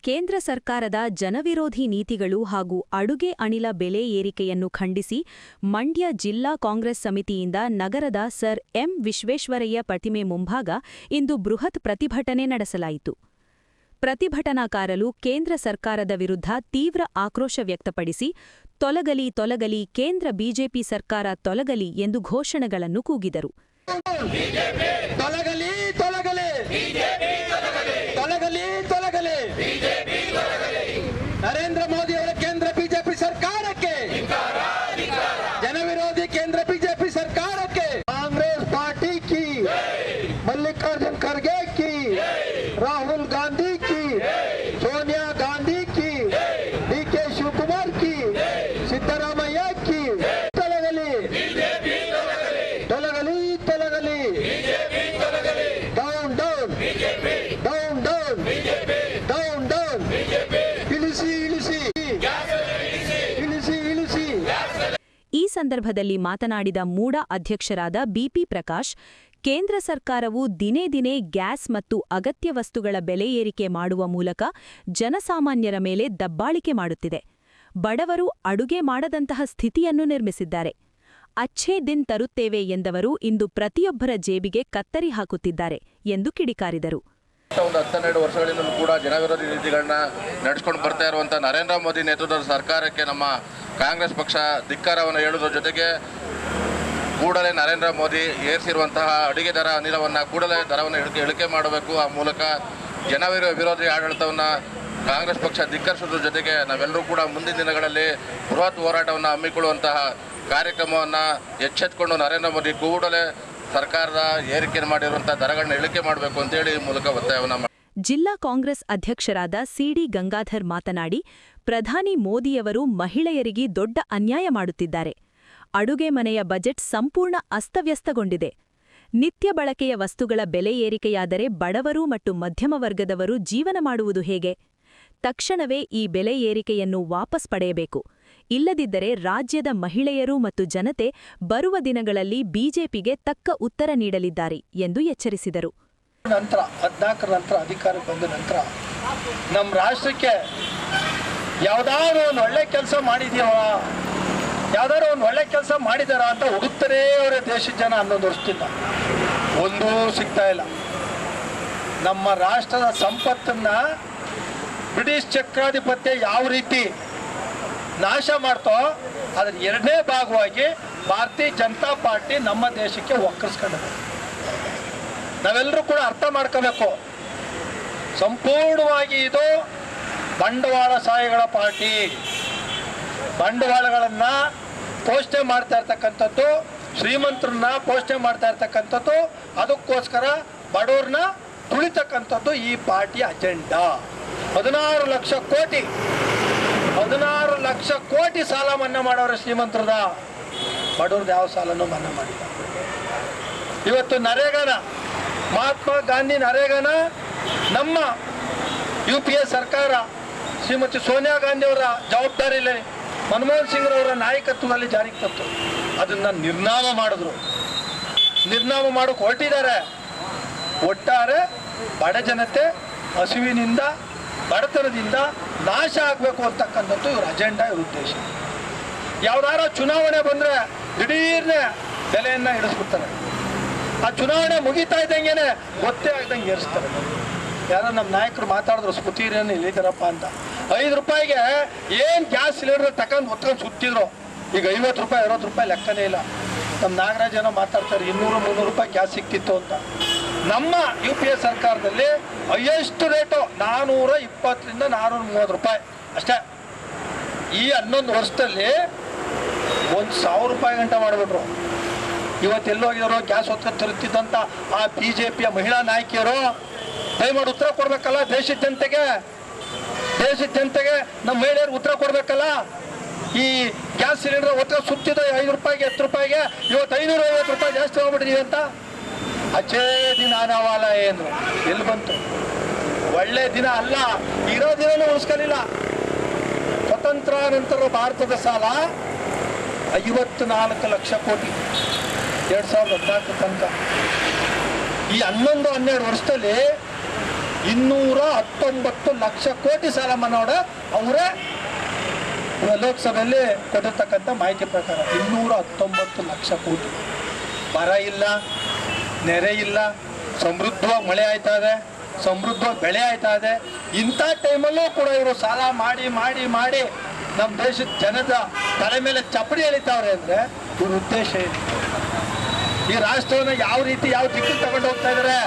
ಕೇಂದ್ರ ಸರ್ಕಾರದ ಜನವಿರೋಧಿ ನೀತಿಗಳು ಹಾಗೂ ಅಡುಗೆ ಅನಿಲ ಬೆಲೆ ಏರಿಕೆಯನ್ನು ಖಂಡಿಸಿ ಮಂಡ್ಯ ಜಿಲ್ಲಾ ಕಾಂಗ್ರೆಸ್ ಸಮಿತಿಯಿಂದ ನಗರದ ಸರ್ ಎಂ ವಿಶ್ವೇಶ್ವರಯ್ಯ ಪ್ರತಿಮೆ ಮುಂಭಾಗ ಇಂದು ಬೃಹತ್ ಪ್ರತಿಭಟನೆ ನಡೆಸಲಾಯಿತು. ಪ್ರತಿಭಟನಾಕಾರರು ಕೇಂದ್ರ ಸರ್ಕಾರದ ವಿರುದ್ಧ ತೀವ್ರ ಆಕ್ರೋಶ ವ್ಯಕ್ತಪಡಿಸಿ ತೊಲಗಲಿ ತೊಲಗಲಿ ಕೇಂದ್ರ ಬಿಜೆಪಿ ಸರ್ಕಾರ ತೊಲಗಲಿ ಎಂದು ಘೋಷಣೆಗಳನ್ನು ಕೂಗಿದರು. ತೊಲಗಲಿ ತೊಲಗಲಿ ತೊಲಗಲಿ ತೊಲಗಲಿ ನರೇಂದ್ರ ಮೋದಿ ಅವರ ಕೇಂದ್ರ ಬಿಜೆಪಿ ಸರ್ಕಾರಕ್ಕೆ, ಜನವಿರೋಧಿ ಕೇಂದ್ರ ಬಿಜೆಪಿ ಸರ್ಕಾರಕ್ಕೆ, ಕಾಂಗ್ರೆಸ್ पार्टी की, मल्लिकार्जुन खड़गे की, राहुल गांधी की, सोनिया गांधी की, डीके शिवकुमार की, सिद्धरामैया की ತೊಲಗಲಿ ತೊಲಗಲಿ ತೊಲಗಲಿ down down down down down down ಇಳಿಸಿ ಇಳಿಸಿ ಇಳಿಸಿ ಇಳಿಸಿ. ಈ ಸಂದರ್ಭದಲ್ಲಿ ಮಾತನಾಡಿದ ಮೂಡಾ ಅಧ್ಯಕ್ಷರಾದ ಬಿಪಿ ಪ್ರಕಾಶ್, ಕೇಂದ್ರ ಸರ್ಕಾರವು ದಿನೇ ದಿನೇ ಗ್ಯಾಸ್ ಮತ್ತು ಅಗತ್ಯ ವಸ್ತುಗಳ ಬೆಲೆ ಏರಿಕೆ ಮಾಡುವ ಮೂಲಕ ಜನಸಾಮಾನ್ಯರ ಮೇಲೆ ದಬ್ಬಾಳಿಕೆ ಮಾಡುತ್ತಿದೆ. ಬಡವರು ಅಡುಗೆ ಮಾಡದಂತಹ ಸ್ಥಿತಿಯನ್ನು ನಿರ್ಮಿಸಿದ್ದಾರೆ. ಅಚ್ಛೇ ದಿನ್ ತರುತ್ತೇವೆ ಎಂದವರು ಇಂದು ಪ್ರತಿಯೊಬ್ಬರ ಜೇಬಿಗೆ ಕತ್ತರಿ ಹಾಕುತ್ತಿದ್ದಾರೆ ಎಂದು ಕಿಡಿಕಾರಿದರು. 12 ವರ್ಷಗಳಿಂದಲೂ ಕೂಡ ಜನವಿರೋಧಿ ನೀತಿಗಳನ್ನ ನಡೆಸ್ಕೊಂಡು ಬರ್ತಾ ಇರುವಂಥ ನರೇಂದ್ರ ಮೋದಿ ನೇತೃತ್ವದ ಸರ್ಕಾರಕ್ಕೆ ನಮ್ಮ ಕಾಂಗ್ರೆಸ್ ಪಕ್ಷ ಧಿಕ್ಕಾರವನ್ನು ಹೇಳುವುದರ ಜೊತೆಗೆ ಕೂಡಲೇ ನರೇಂದ್ರ ಮೋದಿ ಏರಿಸಿರುವಂತಹ ಅಡುಗೆ ದರ ಅನಿಲವನ್ನು ಕೂಡಲೇ ದರವನ್ನು ಇಳಿಕೆ ಮಾಡಬೇಕು. ಆ ಮೂಲಕ ವಿರೋಧಿ ಆಡಳಿತವನ್ನು ಕಾಂಗ್ರೆಸ್ ಪಕ್ಷ ಧಿಕ್ಕರಿಸುವುದರ ಜೊತೆಗೆ ನಾವೆಲ್ಲರೂ ಕೂಡ ಮುಂದಿನ ದಿನಗಳಲ್ಲಿ ಬೃಹತ್ ಹೋರಾಟವನ್ನು ಹಮ್ಮಿಕೊಳ್ಳುವಂತಹ ಕಾರ್ಯಕ್ರಮವನ್ನು ಎಚ್ಚೆತ್ತುಕೊಂಡು ನರೇಂದ್ರ ಮೋದಿ ಕೂಡಲೇ ಸರ್ಕಾರದ ಏರಿಕೆ ಮಾಡಿರುವಂಥ ದರಗಳನ್ನ ಇಳಿಕೆ ಮಾಡಬೇಕು ಅಂತೇಳಿ ಈ ಮೂಲಕ ಒತ್ತಾಯವನ್ನು ಜಿಲ್ಲಾ ಕಾಂಗ್ರೆಸ್ ಅಧ್ಯಕ್ಷರಾದ ಸಿಡಿ ಗಂಗಾಧರ್ ಮಾತನಾಡಿ, ಪ್ರಧಾನಿ ಮೋದಿಯವರು ಮಹಿಳೆಯರಿಗೆ ದೊಡ್ಡ ಅನ್ಯಾಯ ಮಾಡುತ್ತಿದ್ದಾರೆ. ಅಡುಗೆ ಮನೆಯ ಬಜೆಟ್ ಸಂಪೂರ್ಣ ಅಸ್ತವ್ಯಸ್ತಗೊಂಡಿದೆ. ನಿತ್ಯ ಬಳಕೆಯ ವಸ್ತುಗಳ ಬೆಲೆ ಏರಿಕೆಯಾದರೆ ಬಡವರು ಮತ್ತು ಮಧ್ಯಮ ವರ್ಗದವರು ಜೀವನ ಮಾಡುವುದು ಹೇಗೆ? ತಕ್ಷಣವೇ ಈ ಬೆಲೆ ಏರಿಕೆಯನ್ನು ವಾಪಸ್ ಪಡೆಯಬೇಕು. ಇಲ್ಲದಿದ್ದರೆ ರಾಜ್ಯದ ಮಹಿಳೆಯರು ಮತ್ತು ಜನತೆ ಬರುವ ದಿನಗಳಲ್ಲಿ ಬಿಜೆಪಿಗೆ ತಕ್ಕ ಉತ್ತರ ನೀಡಲಿದ್ದಾರೆ ಎಂದು ಎಚ್ಚರಿಸಿದರು. ನಂತರ 14 ನಂತರ ಅಧಿಕಾರಕ್ಕೆ ಬಂದ ನಂತರ ನಮ್ಮ ರಾಷ್ಟ್ರಕ್ಕೆ ಯಾವ್ದಾದ್ರು ಒಂದು ಒಳ್ಳೆ ಕೆಲಸ ಮಾಡಿದ್ಯಾವ, ಯಾವ್ದಾದ್ರು ಒಂದು ಒಳ್ಳೆ ಕೆಲಸ ಮಾಡಿದಾರ ಅಂತ ಹುಡುಕ್ತಾರೆ ಅವರೇ ದೇಶದ ಜನ. 11 ವರ್ಷದಿಂದ ಒಂದೂ ಸಿಗ್ತಾ ಇಲ್ಲ. ನಮ್ಮ ರಾಷ್ಟ್ರದ ಸಂಪತ್ತನ್ನ ಬ್ರಿಟಿಷ್ ಚಕ್ರಾಧಿಪತ್ಯ ಯಾವ ರೀತಿ ನಾಶ ಮಾಡ್ತೋ ಅದ್ರ 2ನೇ ಭಾಗವಾಗಿ ಭಾರತೀಯ ಜನತಾ ಪಾರ್ಟಿ ನಮ್ಮ ದೇಶಕ್ಕೆ ಒಕ್ಕರಿಸ್ಕೊಂಡಿದೆ. ನಾವೆಲ್ಲರೂ ಕೂಡ ಅರ್ಥ ಮಾಡ್ಕೋಬೇಕು, ಸಂಪೂರ್ಣವಾಗಿ ಇದು ಬಂಡವಾಳಶಾಹಿಗಳ ಪಾರ್ಟಿ. ಬಂಡವಾಳಗಳನ್ನು ಪೋಷಣೆ ಮಾಡ್ತಾ ಇರ್ತಕ್ಕಂಥದ್ದು, ಶ್ರೀಮಂತರನ್ನ ಪೋಷಣೆ ಮಾಡ್ತಾ ಇರ್ತಕ್ಕಂಥದ್ದು, ಅದಕ್ಕೋಸ್ಕರ ಬಡವ್ರನ್ನ ತುಳಿತಕ್ಕಂಥದ್ದು ಈ ಪಾರ್ಟಿಯ ಅಜೆಂಡಾ. 16 ಲಕ್ಷ ಕೋಟಿ ಸಾಲ ಮನ್ನಾ ಮಾಡೋರು ಶ್ರೀಮಂತರದ, ಬಡವ್ರದ್ದು ಯಾವ ಸಾಲನೂ ಮನ್ನಾ ಮಾಡಿಲ್ಲ. ಇವತ್ತು ನರೇಗಾನ, ಮಹಾತ್ಮ ಗಾಂಧಿ ನರೇಗಾನ ನಮ್ಮ UPA ಸರ್ಕಾರ ಶ್ರೀಮತಿ ಸೋನಿಯಾ ಗಾಂಧಿ ಅವರ ಜವಾಬ್ದಾರಿಯಲ್ಲಿ, ಮನಮೋಹನ್ ಸಿಂಗ್ರವರ ನಾಯಕತ್ವದಲ್ಲಿ ಜಾರಿಗೆ ತಂತು. ಅದನ್ನು ನಿರ್ನಾಮ ಮಾಡಿದ್ರು. ನಿರ್ನಾಮ ಮಾಡೋಕೆ ಹೊರಟಿದ್ದಾರೆ. ಒಟ್ಟಾರೆ ಬಡ ಜನತೆ ಹಸಿವಿನಿಂದ, ಬಡತನದಿಂದ ನಾಶ ಆಗಬೇಕು ಅಂತಕ್ಕಂಥದ್ದು ಇವ್ರ ಅಜೆಂಡಾ, ಇವ್ರ ಉದ್ದೇಶ. ಯಾವ್ದಾರ ಚುನಾವಣೆ ಬಂದರೆ ದಿಢೀರ್ನೆ ಬೆಲೆಯನ್ನು ಇಳಿಸ್ಬಿಡ್ತಾರೆ. ಆ ಚುನಾವಣೆ ಮುಗಿತಾ ಇದ್ದಂಗೆ ಗೊತ್ತೇ ಆಗ್ದಂಗೆ ಏರಿಸ್ತಾರೆ. ಯಾರೋ ನಮ್ಮ ನಾಯಕರು ಮಾತಾಡಿದ್ರು, ಸ್ಮೃತಿರೇನು ಇಲ್ಲಿದ್ದಾರಪ್ಪ ಅಂತ. 5 ರೂಪಾಯಿಗೆ ಏನು ಗ್ಯಾಸ್ ಸಿಲಿಂಡರ್ ತಗೊಂಡು ಹೊತ್ಕೊಂಡು ಸುತ್ತಿದ್ರು. ಈಗ 50 ರೂಪಾಯಿ 60 ರೂಪಾಯಿ ಲೆಕ್ಕನೇ ಇಲ್ಲ. ನಮ್ಮ ನಾಗರಾಜ್ ಏನೋ ಮಾತಾಡ್ತಾರೆ 200-300 ರೂಪಾಯಿ ಗ್ಯಾಸ್ ಸಿಕ್ತಿತ್ತು ಅಂತ. ನಮ್ಮ UPA ಸರ್ಕಾರದಲ್ಲಿ ಹೈಯೆಸ್ಟ್ ರೇಟು 420ರಿಂದ 430 ರೂಪಾಯಿ ಅಷ್ಟೇ. ಈ 11 ವರ್ಷದಲ್ಲಿ 1,000 ರೂಪಾಯಿ ಗಂಟ ಮಾಡಿಬಿಟ್ರು. ಇವತ್ತೆಲ್ಲೋಗಿದ್ರು ಗ್ಯಾಸ್ ಹೊತ್ಕೊಂಡು ತಿರುಗ್ತಿದ್ದಂಥ ಆ BJPಯ ಮಹಿಳಾ ನಾಯಕಿಯರು ದಯಮಾಡಿ ಉತ್ತರ ಕೊಡಬೇಕಲ್ಲ ದೇಶದ ಜನತೆಗೆ. ನಮ್ಮ ಮಹಿಳೆಯರು ಉತ್ತರ ಕೊಡಬೇಕಲ್ಲ. ಈ ಗ್ಯಾಸ್ ಸಿಲಿಂಡರ್ ಹೊತ್ಕೊಂಡು ಸುತ್ತಿದ್ದು 5 ರೂಪಾಯಿಗೆ 10 ರೂಪಾಯಿಗೆ, ಇವತ್ತು 550 ರೂಪಾಯಿ ಜಾಸ್ತಿ ಹೋಗ್ಬಿಟ್ಟಿದೀವಿ ಅಂತ. ಅಚ್ಚೇ ದಿನ ಆನವಾಲ ಏನು ಎಲ್ಲಿ ಬಂತು? ಒಳ್ಳೆ ದಿನ ಅಲ್ಲ, ಇರೋ ದಿನನೂ ಉಳಿಸ್ಕೊಳ್ಳಿಲ್ಲ. ಸ್ವತಂತ್ರ ನಂತರ ಭಾರತದ ಸಾಲ 54 ಲಕ್ಷ ಕೋಟಿ 2014 ತನಕ. ಈ 11-12 ವರ್ಷದಲ್ಲಿ 219 ಲಕ್ಷ ಕೋಟಿ ಸಾಲ ಮನ್ನಾ ಅವರೇ ಲೋಕಸಭೆಯಲ್ಲಿ ಕೊಟ್ಟಿರ್ತಕ್ಕಂಥ ಮಾಹಿತಿ ಪ್ರಕಾರ 219 ಲಕ್ಷ ಕೋಟಿ. ಬರ ಇಲ್ಲ, ನೆರೆ ಇಲ್ಲ, ಸಮೃದ್ಧವಾಗಿ ಮಳೆ ಆಯ್ತಾ ಇದೆ, ಸಮೃದ್ಧವಾಗಿ ಬೆಳೆ ಆಯ್ತಾ ಇದೆ. ಇಂಥ ಟೈಮಲ್ಲೂ ಕೂಡ ಇವರು ಸಾಲ ಮಾಡಿ ಮಾಡಿ ಮಾಡಿ ನಮ್ಮ ದೇಶದ ಜನದ ತಲೆ ಮೇಲೆ ಚಪ್ಪಡಿ ಎಳಿತಾವ್ರೆ ಅಂದರೆ ಇವ್ರ ಉದ್ದೇಶ ಏನು? ಈ ರಾಷ್ಟ್ರವನ್ನು ಯಾವ ದಿಕ್ಕಿಗೆ ತಗೊಂಡು ಹೋಗ್ತಾ ಇದ್ದಾರೆ?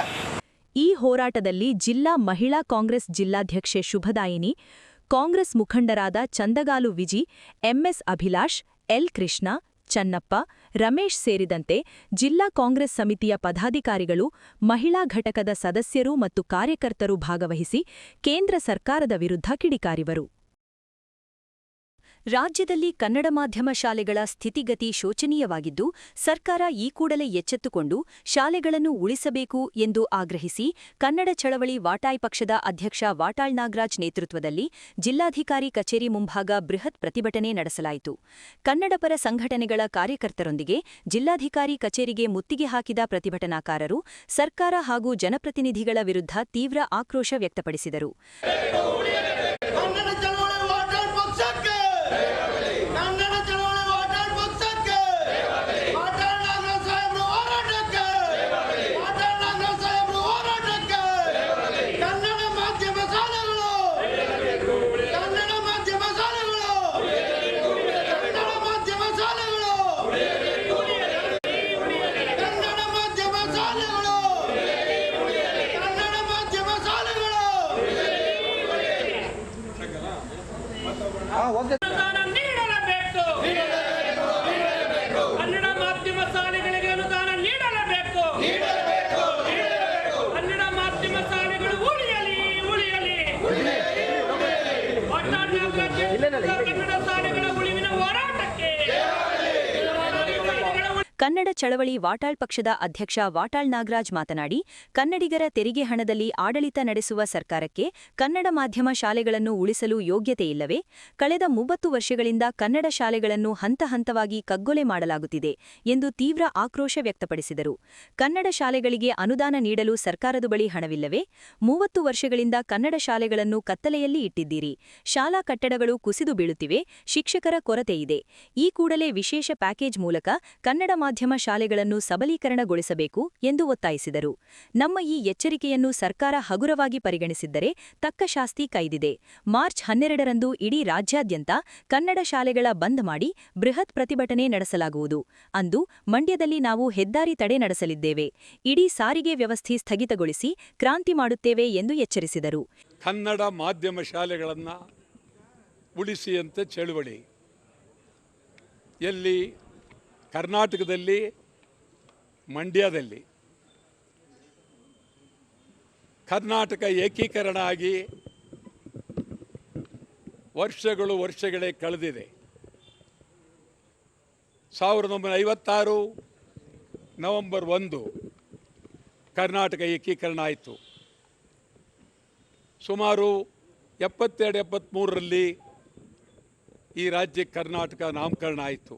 ಈ ಹೋರಾಟದಲ್ಲಿ ಜಿಲ್ಲಾ ಮಹಿಳಾ ಕಾಂಗ್ರೆಸ್ ಜಿಲ್ಲಾಧ್ಯಕ್ಷೆ ಶುಭದಾಯಿನಿ, ಕಾಂಗ್ರೆಸ್ ಮುಖಂಡರಾದ ಚಂದಗಾಲು ವಿಜಿ, ಎಂಎಸ್ ಅಭಿಲಾಷ್, ಎಲ್ ಕೃಷ್ಣ, ಚನ್ನಪ್ಪ, ರಮೇಶ್ ಸೇರಿದಂತೆ ಜಿಲ್ಲಾ ಕಾಂಗ್ರೆಸ್ ಸಮಿತಿಯ ಪದಾಧಿಕಾರಿಗಳು, ಮಹಿಳಾ ಘಟಕದ ಸದಸ್ಯರು ಮತ್ತು ಕಾರ್ಯಕರ್ತರು ಭಾಗವಹಿಸಿ ಕೇಂದ್ರ ಸರ್ಕಾರದ ವಿರುದ್ಧ ಕಿಡಿಕಾರಿದರು. ರಾಜ್ಯದಲ್ಲಿ ಕನ್ನಡ ಮಾಧ್ಯಮ ಶಾಲೆಗಳ ಸ್ಥಿತಿಗತಿ ಶೋಚನೀಯವಾಗಿದ್ದು, ಸರ್ಕಾರ ಈ ಕೂಡಲೇ ಎಚ್ಚೆತ್ತುಕೊಂಡು ಶಾಲೆಗಳನ್ನು ಉಳಿಸಬೇಕು ಎಂದು ಆಗ್ರಹಿಸಿ ಕನ್ನಡ ಚಳವಳಿ ವಾಟಾಳ್ ಪಕ್ಷದ ಅಧ್ಯಕ್ಷ ವಾಟಾಳ್ ನಾಗರಾಜ್ ನೇತೃತ್ವದಲ್ಲಿ ಜಿಲ್ಲಾಧಿಕಾರಿ ಕಚೇರಿ ಮುಂಭಾಗ ಬೃಹತ್ ಪ್ರತಿಭಟನೆ ನಡೆಸಲಾಯಿತು. ಕನ್ನಡಪರ ಸಂಘಟನೆಗಳ ಕಾರ್ಯಕರ್ತರೊಂದಿಗೆ ಜಿಲ್ಲಾಧಿಕಾರಿ ಕಚೇರಿಗೆ ಮುತ್ತಿಗೆ ಹಾಕಿದ ಪ್ರತಿಭಟನಾಕಾರರು ಸರ್ಕಾರ ಹಾಗೂ ಜನಪ್ರತಿನಿಧಿಗಳ ವಿರುದ್ಧ ತೀವ್ರ ಆಕ್ರೋಶ ವ್ಯಕ್ತಪಡಿಸಿದರು. ಕನ್ನಡ ಮಾಧ್ಯಮ ಶಾಲೆಗಳಿಗೆ ಅನುದಾನ ನೀಡಲೇಬೇಕು. ಕನ್ನಡ ಮಾಧ್ಯಮ ಶಾಲೆಗಳು ಉಳಿಯಲಿ. ಕನ್ನಡ ಶಾಲೆಗಳ ಉಳಿವಿನ ಹೋರಾಟಕ್ಕೆ ಕನ್ನಡ ಚಳವಳಿ ವಾಟಾಳ್ ಪಕ್ಷದ ಅಧ್ಯಕ್ಷ ವಾಟಾಳ್ ನಾಗರಾಜ್ ಮಾತನಾಡಿ, ಕನ್ನಡಿಗರ ತೆರಿಗೆ ಹಣದಲ್ಲಿ ಆಡಳಿತ ನಡೆಸುವ ಸರ್ಕಾರಕ್ಕೆ ಕನ್ನಡ ಮಾಧ್ಯಮ ಶಾಲೆಗಳನ್ನು ಉಳಿಸಲು ಯೋಗ್ಯತೆಯಿಲ್ಲವೇ? ಕಳೆದ 30 ವರ್ಷಗಳಿಂದ ಕನ್ನಡ ಶಾಲೆಗಳನ್ನು ಹಂತ-ಹಂತವಾಗಿ ಕಗ್ಗೊಲೆ ಮಾಡಲಾಗುತ್ತಿದೆ ಎಂದು ತೀವ್ರ ಆಕ್ರೋಶ ವ್ಯಕ್ತಪಡಿಸಿದರು. ಕನ್ನಡ ಶಾಲೆಗಳಿಗೆ ಅನುದಾನ ನೀಡಲು ಸರ್ಕಾರದ ಬಳಿ ಹಣವಿಲ್ಲವೇ? 30 ವರ್ಷಗಳಿಂದ ಕನ್ನಡ ಶಾಲೆಗಳನ್ನು ಕತ್ತಲೆಯಲ್ಲಿ ಇಟ್ಟಿದ್ದೀರಿ. ಶಾಲಾ ಕಟ್ಟಡಗಳು ಕುಸಿದು ಬೀಳುತ್ತಿವೆ. ಶಿಕ್ಷಕರ ಕೊರತೆಯಿದೆ. ಈ ಕೂಡಲೇ ವಿಶೇಷ ಪ್ಯಾಕೇಜ್ ಮೂಲಕ ಕನ್ನಡ ಮಾಧ್ಯಮ ಶಾಲೆಗಳನ್ನು ಸಬಲೀಕರಣಗೊಳಿಸಬೇಕು ಎಂದು ಒತ್ತಾಯಿಸಿದರು. ನಮ್ಮ ಈ ಎಚ್ಚರಿಕೆಯನ್ನು ಸರ್ಕಾರ ಹಗುರವಾಗಿ ಪರಿಗಣಿಸಿದ್ದರೆ ತಕ್ಕ ಶಾಸ್ತಿ ಕೈದಿದೆ. ಮಾರ್ಚ್ 12ರಂದು ಇಡೀ ರಾಜ್ಯಾದ್ಯಂತ ಕನ್ನಡ ಶಾಲೆಗಳ ಬಂದ್ ಮಾಡಿ ಬೃಹತ್ ಪ್ರತಿಭಟನೆ ನಡೆಸಲಾಗುವುದು. ಅಂದು ಮಂಡ್ಯದಲ್ಲಿ ನಾವು ಹೆದ್ದಾರಿ ತಡೆ ನಡೆಸಲಿದ್ದೇವೆ. ಇಡೀ ಸಾರಿಗೆ ವ್ಯವಸ್ಥೆ ಸ್ಥಗಿತಗೊಳಿಸಿ ಕ್ರಾಂತಿ ಮಾಡುತ್ತೇವೆ ಎಂದು ಎಚ್ಚರಿಸಿದರು. ಕನ್ನಡ ಮಾಧ್ಯಮ ಶಾಲೆಗಳನ್ನು ಉಳಿಸಿಯಂತೆ ಚಳುವಳಿ ಎಲ್ಲಿ? ಕರ್ನಾಟಕದಲ್ಲಿ, ಮಂಡ್ಯದಲ್ಲಿ. ಕರ್ನಾಟಕ ಏಕೀಕರಣ ಆಗಿ ವರ್ಷಗಳೇ ಕಳೆದಿದೆ. 1956 ನವೆಂಬರ್ 1 ಕರ್ನಾಟಕ ಏಕೀಕರಣ ಆಯಿತು. ಸುಮಾರು 72-73ರಲ್ಲಿ ಈ ರಾಜ್ಯಕ್ಕೆ ಕರ್ನಾಟಕ ನಾಮಕರಣ ಆಯಿತು.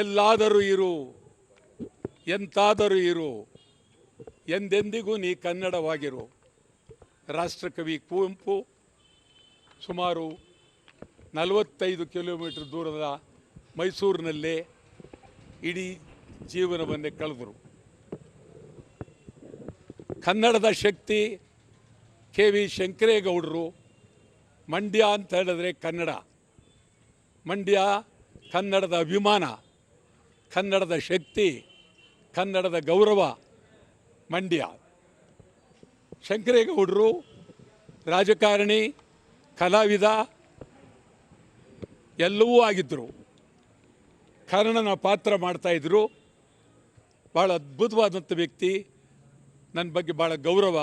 ಎಲ್ಲಾದರೂ ಇರು, ಎಂತಾದರೂ ಇರು, ಎಂದೆಂದಿಗೂ ನೀ ಕನ್ನಡವಾಗಿರು. ರಾಷ್ಟ್ರಕವಿ ಕುವೆಂಪು ಸುಮಾರು 45 ಕಿಲೋಮೀಟರ್ ದೂರದ ಮೈಸೂರಿನಲ್ಲೇ ಇಡೀ ಜೀವನವನ್ನೇ ಕಳೆದರು. ಕನ್ನಡದ ಶಕ್ತಿ ಕೆ.ವಿ. ಶಂಕರೇಗೌಡರು. ಮಂಡ್ಯ ಅಂತ ಹೇಳಿದ್ರೆ ಕನ್ನಡ, ಮಂಡ್ಯ ಕನ್ನಡದ ಅಭಿಮಾನ, ಕನ್ನಡದ ಶಕ್ತಿ, ಕನ್ನಡದ ಗೌರವ ಮಂಡ್ಯ. ಶಂಕರೇಗೌಡರು ರಾಜಕಾರಣಿ, ಕಲಾವಿದ, ಎಲ್ಲವೂ ಆಗಿದ್ದರು. ಕರ್ಣನ ಪಾತ್ರ ಮಾಡ್ತಾಯಿದ್ರು. ಭಾಳ ಅದ್ಭುತವಾದಂಥ ವ್ಯಕ್ತಿ. ನನ್ನ ಬಗ್ಗೆ ಭಾಳ ಗೌರವ.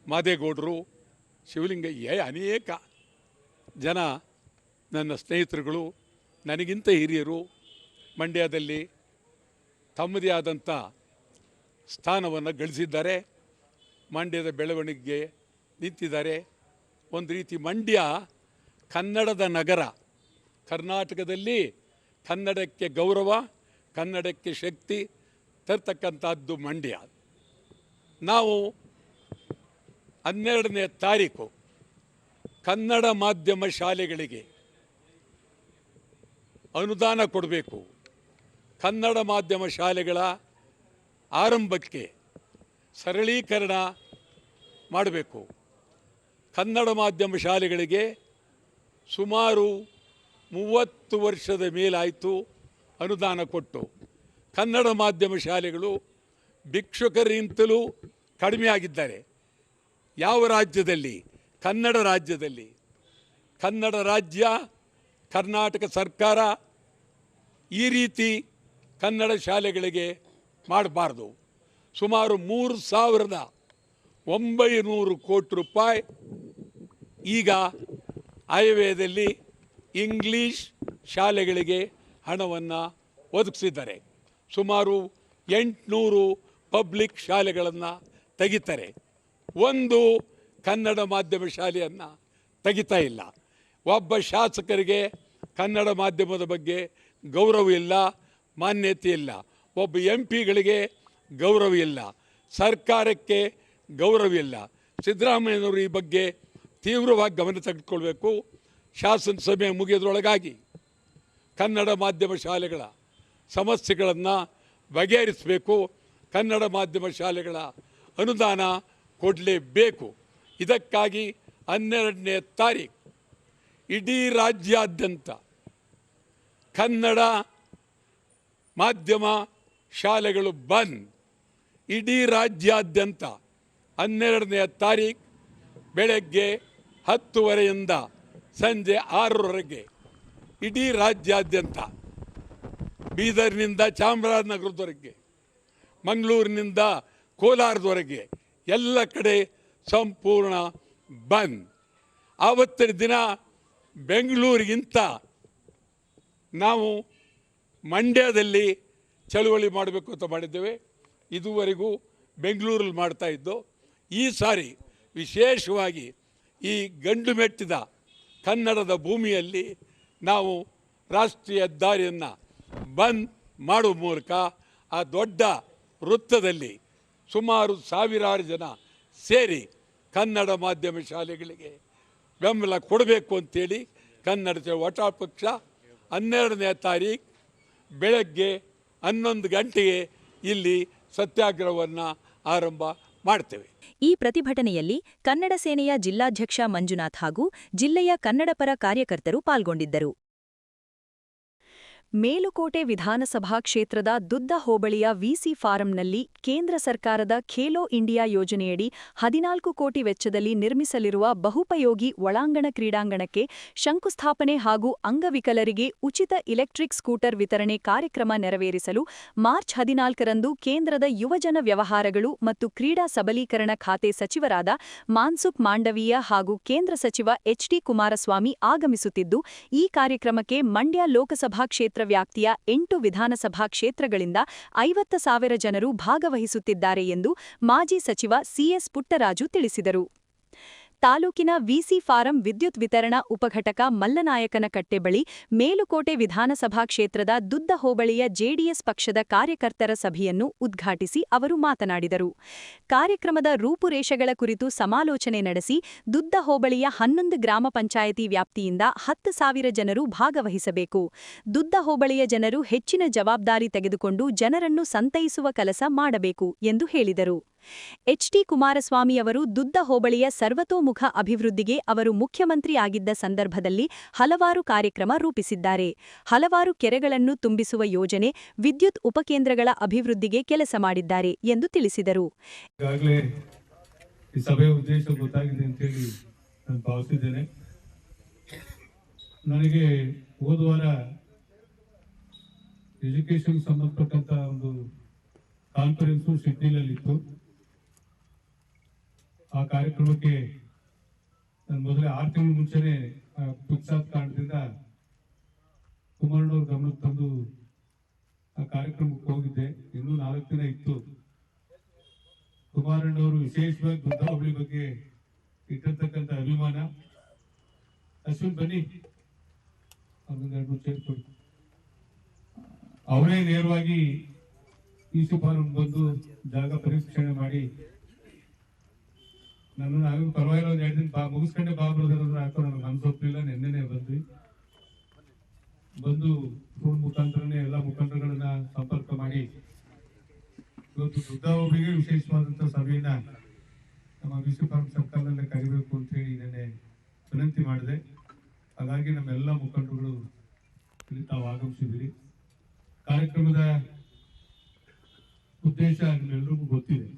ಮಾದೇಗೌಡರು, ಶಿವಲಿಂಗಯ್ಯ, ಅನೇಕ ಜನ ನನ್ನ ಸ್ನೇಹಿತರುಗಳು, ನನಗಿಂತ ಹಿರಿಯರು ಮಂಡ್ಯದಲ್ಲಿ ತಮ್ಮದೇ ಆದಂಥ ಸ್ಥಾನವನ್ನು ಗಳಿಸಿದ್ದಾರೆ. ಮಂಡ್ಯದ ಬೆಳವಣಿಗೆಗೆ ನಿಂತಿದ್ದಾರೆ. ಒಂದು ರೀತಿ ಮಂಡ್ಯ ಕನ್ನಡದ ನಗರ. ಕರ್ನಾಟಕದಲ್ಲಿ ಕನ್ನಡಕ್ಕೆ ಗೌರವ, ಕನ್ನಡಕ್ಕೆ ಶಕ್ತಿ ತರ್ತಕ್ಕಂಥದ್ದು ಮಂಡ್ಯ. ನಾವು 12ನೇ ತಾರೀಕು ಕನ್ನಡ ಮಾಧ್ಯಮ ಶಾಲೆಗಳಿಗೆ ಅನುದಾನ ಕೊಡಬೇಕು. ಕನ್ನಡ ಮಾಧ್ಯಮ ಶಾಲೆಗಳ ಆರಂಭಕ್ಕೆ ಸರಳೀಕರಣ ಮಾಡಬೇಕು. ಕನ್ನಡ ಮಾಧ್ಯಮ ಶಾಲೆಗಳಿಗೆ ಸುಮಾರು 30 ವರ್ಷದ ಮೇಲಾಯಿತು ಅನುದಾನ ಕೊಟ್ಟು. ಕನ್ನಡ ಮಾಧ್ಯಮ ಶಾಲೆಗಳು ಭಿಕ್ಷುಕರಿಂತಲೂ ಕಡಿಮೆ ಆಗಿದ್ದಾರೆ. ಯಾವ ರಾಜ್ಯದಲ್ಲಿ? ಕನ್ನಡ ರಾಜ್ಯದಲ್ಲಿ. ಕನ್ನಡ ರಾಜ್ಯ, ಕರ್ನಾಟಕ ಸರ್ಕಾರ ಈ ರೀತಿ ಕನ್ನಡ ಶಾಲೆಗಳಿಗೆ ಮಾಡಬಾರ್ದು. ಸುಮಾರು 3,900 ಕೋಟಿ ರೂಪಾಯಿ ಈಗ ಆಯವ್ಯಯದಲ್ಲಿ ಇಂಗ್ಲೀಷ್ ಶಾಲೆಗಳಿಗೆ ಹಣವನ್ನು ಒದಗಿಸಿದ್ದಾರೆ. ಸುಮಾರು 800 ಪಬ್ಲಿಕ್ ಶಾಲೆಗಳನ್ನು ತೆಗಿತಾರೆ. ಒಂದು ಕನ್ನಡ ಮಾಧ್ಯಮ ಶಾಲೆಯನ್ನು ತೆಗಿತಾ ಇಲ್ಲ. ಒಬ್ಬ ಶಾಸಕರಿಗೆ ಕನ್ನಡ ಮಾಧ್ಯಮದ ಬಗ್ಗೆ ಗೌರವ ಇಲ್ಲ, ಮಾನ್ಯತೆ ಇಲ್ಲ. ಒಬ್ಬ MP ಗಳಿಗೆ ಗೌರವ ಇಲ್ಲ, ಸರ್ಕಾರಕ್ಕೆ ಗೌರವ ಇಲ್ಲ. ಸಿದ್ದರಾಮಯ್ಯನವರು ಈ ಬಗ್ಗೆ ತೀವ್ರವಾಗಿ ಗಮನ ತೆಗೆದುಕೊಳ್ಬೇಕು. ಶಾಸನಸಭೆ ಮುಗಿಯೋದ್ರೊಳಗಾಗಿ ಕನ್ನಡ ಮಾಧ್ಯಮ ಶಾಲೆಗಳ ಸಮಸ್ಯೆಗಳನ್ನು ಬಗೆಹರಿಸಬೇಕು. ಕನ್ನಡ ಮಾಧ್ಯಮ ಶಾಲೆಗಳ ಅನುದಾನ ಕೊಡಲೇಬೇಕು. ಇದಕ್ಕಾಗಿ 12ನೇ ತಾರೀಕು ಇಡೀ ರಾಜ್ಯಾದ್ಯಂತ ಕನ್ನಡ ಮಾಧ್ಯಮ ಶಾಲೆಗಳು ಬಂದ್. ಇಡೀ ರಾಜ್ಯಾದ್ಯಂತ 12ನೇ ತಾರೀಕು ಬೆಳಗ್ಗೆ 10:30ಯಿಂದ ಸಂಜೆ 6:00ವರೆಗೆ ಇಡೀ ರಾಜ್ಯಾದ್ಯಂತ, ಬೀದರ್ನಿಂದ ಚಾಮರಾಜನಗರದವರೆಗೆ, ಮಂಗಳೂರಿನಿಂದ ಕೋಲಾರದವರೆಗೆ ಎಲ್ಲ ಕಡೆ ಸಂಪೂರ್ಣ ಬಂದ್. ಆವತ್ತಿನ ದಿನ ಬೆಂಗಳೂರಿಗಿಂತ ನಾವು ಮಂಡ್ಯದಲ್ಲಿ ಚಳುವಳಿ ಮಾಡಬೇಕು ಅಂತ ಮಾಡಿದ್ದೇವೆ. ಇದುವರೆಗೂ ಬೆಂಗಳೂರಲ್ಲಿ ಮಾಡ್ತಾ ಇದ್ದು. ಈ ಸಾರಿ ವಿಶೇಷವಾಗಿ ಈ ಗಂಡು ಮೆಟ್ಟಿದ ಕನ್ನಡದ ಭೂಮಿಯಲ್ಲಿ ನಾವು ರಾಷ್ಟ್ರೀಯ ಹೆದ್ದಾರಿಯನ್ನು ಬಂದ್ ಮಾಡುವ ಮೂಲಕ ಆ ದೊಡ್ಡ ವೃತ್ತದಲ್ಲಿ ಸುಮಾರು ಸಾವಿರಾರು ಜನ ಸೇರಿ ಕನ್ನಡ ಮಾಧ್ಯಮ ಶಾಲೆಗಳಿಗೆ ಬೆಂಬಲ ಕೊಡಬೇಕು ಅಂತೇಳಿ ಕನ್ನಡ ವಟಾಳ ಪಕ್ಷ 12ನೇ ತಾರೀಕು ಬೆಳಗ್ಗೆ 11 ಗಂಟೆಗೆ ಇಲ್ಲಿ ಸತ್ಯಾಗ್ರಹವನ್ನು ಆರಂಭ ಮಾಡ್ತೇವೆ. ಈ ಪ್ರತಿಭಟನೆಯಲ್ಲಿ ಕನ್ನಡ ಸೇನೆಯ ಜಿಲ್ಲಾಧ್ಯಕ್ಷ ಮಂಜುನಾಥ್ ಹಾಗೂ ಜಿಲ್ಲೆಯ ಕನ್ನಡಪರ ಕಾರ್ಯಕರ್ತರು ಪಾಲ್ಗೊಂಡಿದ್ದರು. ಮೇಲುಕೋಟೆ ವಿಧಾನಸಭಾ ಕ್ಷೇತ್ರದ ದುದ್ದ ಹೋಬಳಿಯ ವಿಸಿ ಫಾರಂನಲ್ಲಿ ಕೇಂದ್ರ ಸರ್ಕಾರದ ಖೇಲೋ ಇಂಡಿಯಾ ಯೋಜನೆಯಡಿ 14 ಕೋಟಿ ವೆಚ್ಚದಲ್ಲಿ ನಿರ್ಮಿಸಲಿರುವ ಬಹುಪಯೋಗಿ ಒಳಾಂಗಣ ಕ್ರೀಡಾಂಗಣಕ್ಕೆ ಶಂಕುಸ್ಥಾಪನೆ ಹಾಗೂ ಅಂಗವಿಕಲರಿಗೆ ಉಚಿತ ಇಲೆಕ್ಟ್ರಿಕ್ ಸ್ಕೂಟರ್ ವಿತರಣೆ ಕಾರ್ಯಕ್ರಮ ನೆರವೇರಿಸಲು ಮಾರ್ಚ್ 14ರಂದು ಕೇಂದ್ರದ ಯುವಜನ ವ್ಯವಹಾರಗಳು ಮತ್ತು ಕ್ರೀಡಾ ಸಬಲೀಕರಣ ಖಾತೆ ಸಚಿವರಾದ ಮಾನ್ಸುಖ್ ಮಾಂಡವೀಯ ಹಾಗೂ ಕೇಂದ್ರ ಸಚಿವ ಎಚ್.ಡಿ. ಕುಮಾರಸ್ವಾಮಿ ಆಗಮಿಸುತ್ತಿದ್ದು, ಈ ಕಾರ್ಯಕ್ರಮಕ್ಕೆ ಮಂಡ್ಯ ಲೋಕಸಭಾ ಕ್ಷೇತ್ರ ವ್ಯಾಪ್ತಿಯ 8 ವಿಧಾನಸಭಾ ಕ್ಷೇತ್ರಗಳಿಂದ 50,000 ಜನರು ಭಾಗವಹಿಸುತ್ತಿದ್ದಾರೆ ಎಂದು ಮಾಜಿ ಸಚಿವ ಸಿಎಸ್ ಪುಟ್ಟರಾಜು ತಿಳಿಸಿದರು. ತಾಲೂಕಿನ ವಿಸಿ ಫಾರಂ ವಿದ್ಯುತ್ ವಿತರಣಾ ಉಪಘಟಕ ಮಲ್ಲನಾಯಕನಕಟ್ಟೆ ಬಳಿ ಮೇಲುಕೋಟೆ ವಿಧಾನಸಭಾ ಕ್ಷೇತ್ರದ ದುದ್ದ ಹೋಬಳಿಯ ಜೆಡಿಎಸ್ ಪಕ್ಷದ ಕಾರ್ಯಕರ್ತರ ಸಭೆಯನ್ನು ಉದ್ಘಾಟಿಸಿ ಅವರು ಮಾತನಾಡಿದರು. ಕಾರ್ಯಕ್ರಮದ ರೂಪುರೇಷೆಗಳ ಕುರಿತು ಸಮಾಲೋಚನೆ ನಡೆಸಿ ದುದ್ದ ಹೋಬಳಿಯ 11 ಗ್ರಾಮ ಪಂಚಾಯಿತಿ ವ್ಯಾಪ್ತಿಯಿಂದ 10,000 ಜನರು ಭಾಗವಹಿಸಬೇಕು. ದುದ್ದ ಹೋಬಳಿಯ ಜನರು ಹೆಚ್ಚಿನ ಜವಾಬ್ದಾರಿ ತೆಗೆದುಕೊಂಡು ಜನರನ್ನು ಸಂತೈಸುವ ಕೆಲಸ ಮಾಡಬೇಕು ಎಂದು ಹೇಳಿದರು. ಎಚ್.ಡಿ. ಕುಮಾರಸ್ವಾಮಿಯವರು ದುದ್ದ ಹೋಬಳಿಯ ಸರ್ವತೋಮುಖ ಅಭಿವೃದ್ಧಿಗೆ ಅವರು ಮುಖ್ಯಮಂತ್ರಿ ಆಗಿದ್ದ ಸಂದರ್ಭದಲ್ಲಿ ಹಲವಾರು ಕಾರ್ಯಕ್ರಮ ರೂಪಿಸಿದ್ದಾರೆ. ಹಲವಾರು ಕೆರೆಗಳನ್ನು ತುಂಬಿಸುವ ಯೋಜನೆ, ವಿದ್ಯುತ್ ಉಪಕೇಂದ್ರಗಳ ಅಭಿವೃದ್ಧಿಗೆ ಕೆಲಸ ಮಾಡಿದ್ದಾರೆ ಎಂದು ತಿಳಿಸಿದರು. ಈಗಾಗಲೇ ಈ ಸಭೆಯ ಉದ್ದೇಶ ಗೊತ್ತಾಗಿದೆ ಅಂತ ಹೇಳಿ ನಾನು ಭಾವಿಸಿದ್ದೇನೆ. ನನಗೆ ಹೋದ ವಾರ ಎಜುಕೇಶನ್ ಸಂಬಂಧಪಟ್ಟಂತ ಒಂದು ಕಾನ್ಫರೆನ್ಸು ಸಿಡ್ನಿಲಲ್ಲಿತ್ತು. ಆ ಕಾರ್ಯಕ್ರಮಕ್ಕೆ ನಾನು ಮೊದಲೇ 6 ತಿಂಗಳ ಮುಂಚೆನೆ ಫಿಕ್ಸ್ ಆದ ಕಾರಣದಿಂದ ಕುಮಾರಣ್ಣವ್ರ ಗಮನಕ್ಕೆ ತಂದು ಆ ಕಾರ್ಯಕ್ರಮಕ್ಕೆ ಹೋಗಿದ್ದೆ. ಇನ್ನೂ 4 ದಿನ ಇತ್ತು. ಕುಮಾರಣ್ಣವರು ವಿಶೇಷವಾಗಿ ದುದ್ದ ಹೋಬಳಿ ಬಗ್ಗೆ ಇಟ್ಟಿರ್ತಕ್ಕಂಥ ಅಭಿಮಾನ. ಅಶ್ವಿನ್ ಬನ್ನಿ, ಅದೊಂದು 2 ಸೇರ್ಕೊಡಿ. ಅವರೇ ನೇರವಾಗಿ ವಿಸಿ ಫಾರಂ ಬಂದು ಜಾಗ ಪರೀಕ್ಷಣೆ ಮಾಡಿ ನಾನು ನಾವು ಪರವಾಗಿಲ್ಲ ಒಂದು 2 ದಿನ ಮುಗಿಸ್ಕೊಂಡೆ ಬ್ರದರ್ ಯಾಕೋ ನನಗೆ ಅನ್ಸೋಪ್ಲಿಲ್ಲ. ನಿನ್ನೆನೆ ಬಂದು ಫೋನ್ ಮುಖಾಂತರನೇ ಎಲ್ಲ ಮುಖಂಡರುಗಳನ್ನ ಸಂಪರ್ಕ ಮಾಡಿ ಇವತ್ತು ವೃದ್ಧಾವರಿಗೆ ವಿಶೇಷವಾದಂತಹ ಸಭೆಯನ್ನ ನಮ್ಮ ವಿಸಿ ಫಾರಂ ಸರ್ಕಾರದಲ್ಲೇ ಕರಿಬೇಕು ಅಂತ ಹೇಳಿ ನಿನ್ನೆ ವಿನಂತಿ ಮಾಡಿದೆ. ಹಾಗಾಗಿ ನಮ್ಮೆಲ್ಲ ಮುಖಂಡರುಗಳು ಇಲ್ಲಿ ತಾವು ಆಗಮಿಸಿದ್ದೀರಿ. ಕಾರ್ಯಕ್ರಮದ ಉದ್ದೇಶ ನಿಮ್ಮೆಲ್ಲರಿಗೂ ಗೊತ್ತಿದೆ.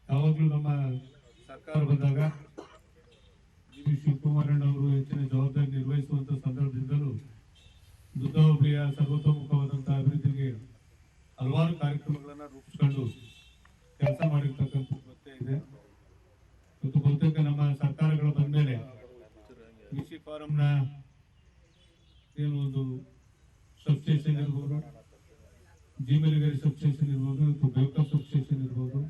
ಯಾವಾಗಲೂ ನಮ್ಮ ಸರ್ಕಾರ ಬಂದಾಗ ಶಿವಕುಮಾರಣ್ಣವರು ಹೆಚ್ಚಿನ ಜವಾಬ್ದಾರಿ ನಿರ್ವಹಿಸುವಂತ ಸಂದರ್ಭದಿಂದಲೂ ವೃದ್ಧಾವರಿಗೆ ಸರ್ವತೋಮುಖವಾದಂತಹ ಅಭಿವೃದ್ಧಿಗೆ ಹಲವಾರು ಕಾರ್ಯಕ್ರಮಗಳನ್ನ ರೂಪಿಸಿಕೊಂಡು ಕೆಲಸ ಮಾಡಿರ್ತಕ್ಕಂಥ ಗೊತ್ತೇ ಇದೆ. ಮತ್ತು ಬಹುತೇಕ ನಮ್ಮ ಸರ್ಕಾರಗಳು ಬಂದ ಮೇಲೆ ವಿಸಿ ಫಾರಂನ ಏನು ಒಂದು ಸಬ್ಸ್ಟೇಷನ್ ಇರ್ಬೋದು, ಜೀಮಲಿಗರಿ ಸಬ್ಸ್ಟೇಷನ್ ಇರ್ಬೋದು, ಮತ್ತು ಬೇವ್ಕಾ ಸಬ್ಸ್ಟೇಷನ್ ಇರ್ಬೋದು,